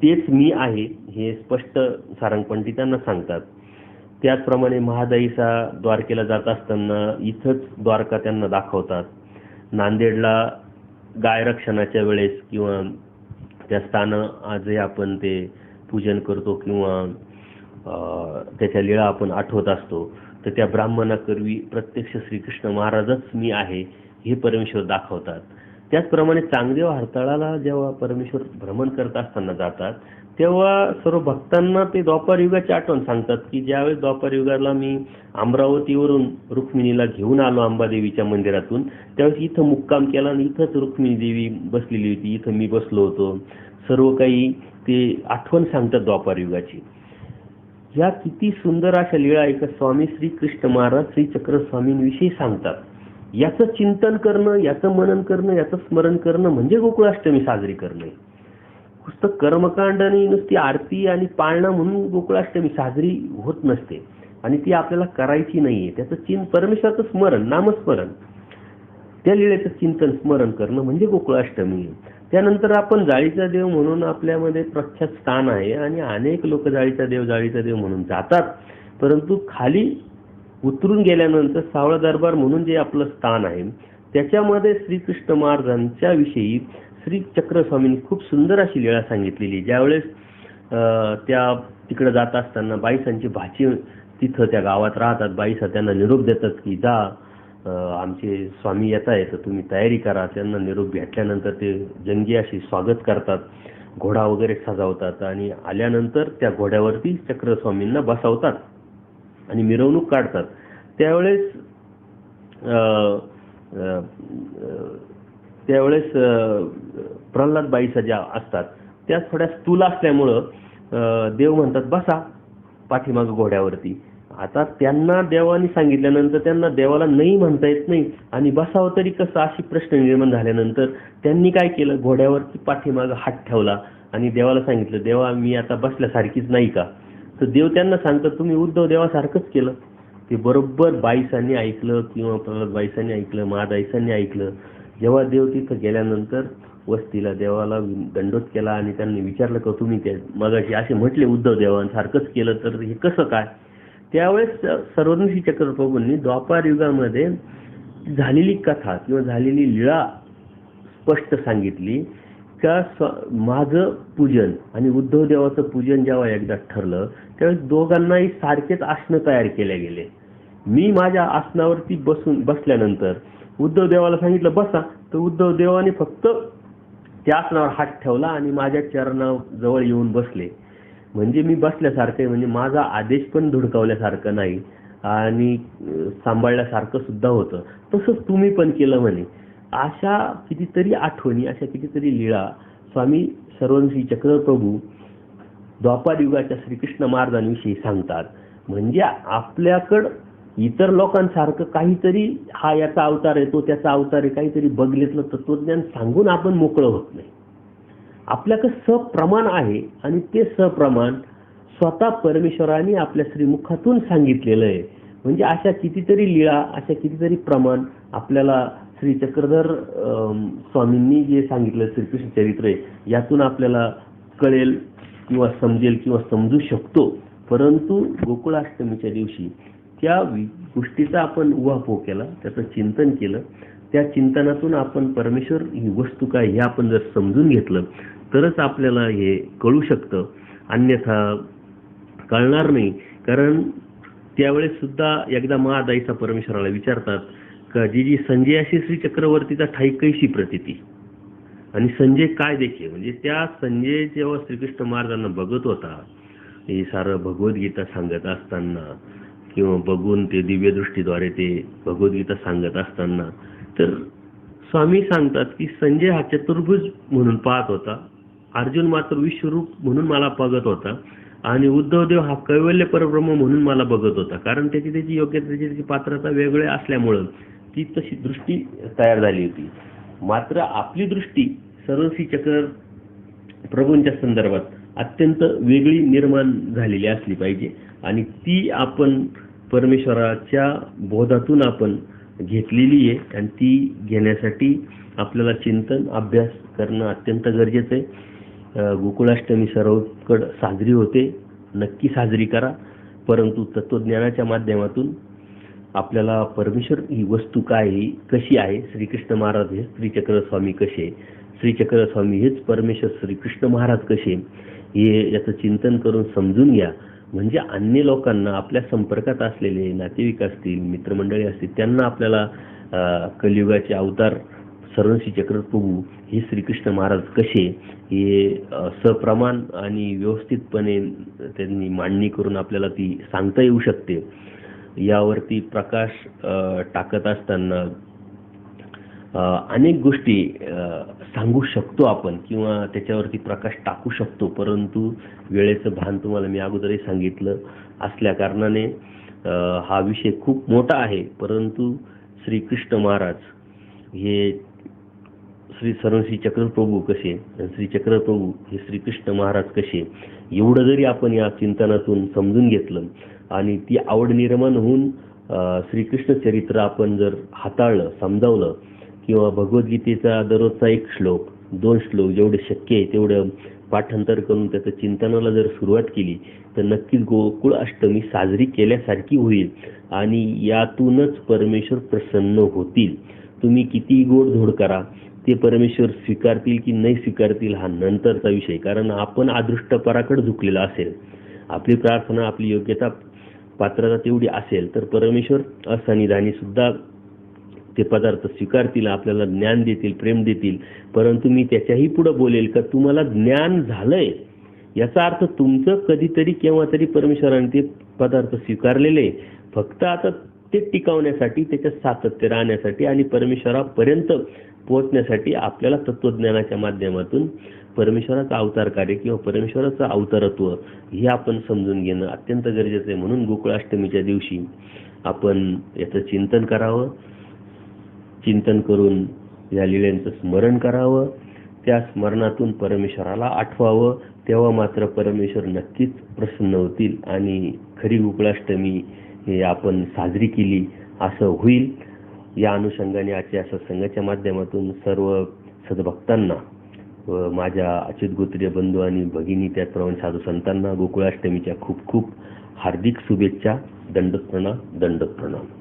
तेच मी आहे हे स्पष्ट सारंग पंडितांना सांगतात. त्याचप्रमाणे महादाईसा द्वारकेला जात असताना इथंच द्वारका त्यांना दाखवतात. नांदेडला गाय रक्षणाच्या वेळेस किंवा त्या स्थानं आजही आपण ते पूजन करतो किंवा त्याच्या लीळा आपण आठवत असतो. तर त्या ब्राह्मणाकरवी प्रत्यक्ष श्रीकृष्ण महाराजच मी आहे हे परमेश्वर दाखवतात. त्याचप्रमाणे चांगदेव हरताळाला जेव्हा परमेश्वर भ्रमण करत असताना जातात तेव्हा सर्व भक्तांना ते द्वापार युगाची आठवण सांगतात की ज्यावेळेस द्वापार युगाला मी अमरावतीवरून रुक्मिणीला घेऊन आलो अंबादेवीच्या मंदिरातून त्यावेळेस इथं मुक्काम केला आणि इथंच रुक्मिणी देवी बसलेली होती, इथं मी बसलो होतो. सर्व काही ते आठवण सांगतात द्वापार युगाची. या किती सुंदर अशा लीळा एका स्वामी श्रीकृष्ण महाराज श्री चक्रस्वामींविषयी सांगतात. याचं चिंतन करणं, याचं मनन करणं, याचं स्मरण करणं म्हणजे गोकुळाष्टमी साजरी करणे. नुसतं कर्मकांड आणि नुसती आरती आणि पाळणा म्हणून गोकुळाष्टमी साजरी होत नसते आणि ती आपल्याला करायची नाहीये. त्याचं परमेश्वराचं स्मरण, नामस्मरण. त्या लीळेचं चिंतन स्मरण करणं म्हणजे गोकुळाष्टमी. त्यानंतर आपण जाळीचा देव म्हणून आपल्यामध्ये प्रख्यात स्थान आहे आणि अनेक लोक जाळीचा देव म्हणून जातात, परंतु खाली उतरून गेल्यानंतर सावळा दरबार म्हणून जे आपलं स्थान आहे त्याच्यामध्ये श्रीकृष्ण महाराजांच्या विषयी श्री चक्रस्वामींनी खूप सुंदर अशी लीळा सांगितलेली. ज्यावेळेस त्या तिकडे जात असताना बाईसांची भाची तिथं त्या गावात राहतात. बाईसा त्यांना निरोप देतात की जा, आमचे स्वामी येत आहे तर तुम्ही तयारी करा. त्यांना निरोप भेटल्यानंतर ते जंगी अशी स्वागत करतात, घोडा वगैरे सजावतात आणि आल्यानंतर त्या घोड्यावरती चक्रस्वामींना बसवतात आणि मिरवणूक काढतात. त्यावेळेस प्रल्हाद बाईसा ज्या असतात त्या थोड्या स्थूल असल्यामुळं देव म्हणतात बसा पाठीमागं घोड्यावरती. आता त्यांना देवाने सांगितल्यानंतर त्यांना देवाला नाही म्हणता येत नाही आणि बसावं तरी कसं अशी प्रश्न निर्माण झाल्यानंतर त्यांनी काय केलं, घोड्यावरती पाठीमागं हात ठेवला आणि देवाला सांगितलं देवा मी आता बसल्यासारखीच नाही का. तर देव त्यांना सांगतात तुम्ही उद्धव देवासारखंच केलं. ते बरोबर बाईसांनी ऐकलं किंवा प्रल्हाद बाईसांनी ऐकलं, महादाईसांनी ऐकलं. जेव्हा देव तिथं गेल्यानंतर वस्तीला देवाला दंडोत केला आणि त्यांनी विचारलं का तुम्ही ते मगाशी असे म्हटले उद्धव देवांसारखंच केलं तर हे कसं काय. त्यावेळेस सर्वज्ञ चक्रप्रभूंनी द्वापार युगामध्ये झालेली कथा किंवा झालेली लीळा स्पष्ट सांगितली का माझं पूजन आणि उद्धव देवाचं पूजन जेव्हा एकदा ठरलं त्यावेळेस दोघांनाही सारखेच आसनं तयार केले गेले. मी माझ्या आसनावरती बसल्यानंतर उद्धव देवाला सांगितलं बसा, तर उद्धव देवाने फक्त त्या आसनावर हात ठेवला आणि माझ्या चरणाजवळ येऊन बसले. म्हणजे मी बसल्यासारखं, म्हणजे माझा आदेश पण धुडकावल्यासारखं नाही आणि सांभाळल्यासारखं सुद्धा होतं. तसंच तुम्ही पण केलं म्हणे. अशा कितीतरी आठवणी, अशा कितीतरी लीळा स्वामी सर्वज्ञ चक्रप्रभू द्वापार युगाच्या श्रीकृष्ण महाराजांविषयी सांगतात. म्हणजे आपल्याकडं इतर लोकांसारखं काहीतरी हा याचा अवतार आहे तो त्याचा अवतार आहे काहीतरी बघितलं तत्वज्ञान सांगून आपण मोकळं होत नाही. आपल्याकडे सप्रमाण आहे आणि ते सप्रमाण स्वतः परमेश्वराने आपल्या श्रीमुखातून सांगितलेलं आहे. म्हणजे अशा कितीतरी लीळा, अशा कितीतरी प्रमाण आपल्याला श्री चक्रधर स्वामींनी जे सांगितलं श्रीकृष्ण चरित्र आहे यातून आपल्याला कळेल किंवा समजेल किंवा समजू शकतो. परंतु गोकुळाष्टमीच्या दिवशी त्या गोष्टीचा आपण उहापोह केला, त्याचं चिंतन केलं, त्या चिंतनातून आपण परमेश्वर ही वस्तू काय हे आपण जर समजून घेतलं तरच आपल्याला हे कळू शकतं, अन्यथा कळणार नाही. कारण त्यावेळेस सुद्धा एकदा महादाईचा परमेश्वराला विचारतात का जी संजयाशी श्री चक्रवर्तीचा ठाई कैशी प्रतीती. आणि संजय काय देखील, म्हणजे त्या संजय जेव्हा श्रीकृष्ण महाराजांना बघत होता हे सारं भगवद्गीता सांगत असताना किंवा बघून ते दिव्यदृष्टीद्वारे ते भगवद्गीता सांगत असताना, तर स्वामी सांगतात की संजय हा चतुर्भुज म्हणून पाहत होता, अर्जुन मात्र विश्वरूप म्हणून मला बघत होता आणि उद्धवदेव हा कैवल्य परब्रह्म म्हणून मला बघत होता. कारण त्याची योग्यता, त्याची पात्रता वेगळे असल्यामुळं ती तशी दृष्टी तयार झाली होती. मात्र आपली दृष्टी सर्वश्री चक्र प्रभूंच्या संदर्भात अत्यंत वेगळी निर्माण झालेली असली पाहिजे आणि ती आपण परमेश्वराच्या बोधातून आपण घेतलेली आहे आणि ती घेण्यासाठी आपल्याला चिंतन अभ्यास करणं अत्यंत गरजेचं आहे. गोकुळाष्टमी सर्वकडे साजरी होते, नक्की साजरी करा, परंतु तत्वज्ञानाच्या माध्यमातून आपल्याला परमेश्वर ही वस्तू काय ही कशी आहे, श्रीकृष्ण महाराज हे श्रीचक्र स्वामी कसे, श्रीचक्र स्वामी हेच परमेश्वर श्रीकृष्ण महाराज कसे, हे याचं चिंतन करून समजून घ्या. म्हणजे अन्य लोकांना आपल्या संपर्कात असलेले नातेवाईक असतील, मित्रमंडळी असतील, त्यांना आपल्याला कलियुगाचे अवतार सर्वश्री चक्रप्रभू हे श्रीकृष्ण महाराज कसे हे सप्रमाण आणि व्यवस्थितपणे त्यांनी मांडणी करून आपल्याला ती सांगता येऊ शकते. यावरती प्रकाश टाकत असताना अनेक गोष्टी सांगू शकतो आपण किंवा त्याच्यावरती प्रकाश टाकू शकतो, परंतु वेळेचं भान तुम्हाला मी अगोदरही सांगितलं असल्या कारणाने हा विषय खूप मोठा आहे. परंतु श्रीकृष्ण महाराज हे श्री सर्वश्री चक्रप्रभू कसे, श्री चक्रप्रभू हे श्रीकृष्ण महाराज कसे, एवढं जरी आपण या चिंतनातून समजून घेतलं आणि ती आवड निर्माण होऊन श्रीकृष्ण चरित्र आपण जर हाताळलं, समजावलं, किंवा भगवद्गीतेचा दररोजचा एक श्लोक, 2 श्लोक जेवढे शक्य आहे तेवढं पाठांतर करून त्याचं चिंतनाला जर सुरुवात केली तर नक्कीच गोकुळ अष्टमी साजरी केल्यासारखी होईल आणि यातूनच परमेश्वर प्रसन्न होतील. तुम्ही किती गोडधोड करा, ते परमेश्वर स्वीकारतील की नाही स्वीकारतील हा नंतरचा विषय. कारण आपण अदृष्टपराकडे झुकलेला असेल, आपली प्रार्थना, आपली योग्यता, पात्रता तेवढी असेल तर परमेश्वर असन्निधानी सुद्धा ते पदार्थ स्वीकारतील, आपल्याला ज्ञान देतील, प्रेम देतील. परंतु मी त्याच्याही पुढे बोलेल का तुम्हाला ज्ञान झालंय याचा अर्थ तुमचं कधीतरी केव्हा तरी परमेश्वराने ते पदार्थ स्वीकारलेले, फक्त आता ते टिकवण्यासाठी, त्याच्यात सातत्य राहण्यासाठी आणि परमेश्वरापर्यंत पोहोचण्यासाठी आपल्याला तत्वज्ञानाच्या माध्यमातून परमेश्वराचा अवतार कार्य किंवा परमेश्वराचं अवतारत्व हे आपण समजून घेणं अत्यंत गरजेचं आहे. म्हणून गोकुळाष्टमीच्या दिवशी आपण याचं चिंतन करावं, चिंतन करून या लीलेचं स्मरण करावं, त्या स्मरणातून परमेश्वराला आठवावं. तेव्हा मात्र परमेश्वर नक्कीच प्रसन्न होतील आणि खरी गोकुळाष्टमी हे आपण साजरी केली असं होईल. या अनुषंगाने आजच्या सत्संगाच्या माध्यमातून सर्व सद्भक्तांना व माझ्या अच्युत गोत्रीय बंधू आणि भगिनी त्याचप्रमाणे साधू संतांना गोकुळाष्टमीच्या खूप खूप हार्दिक शुभेच्छा. दंडोत प्रणाम, दंडोत प्रणाम.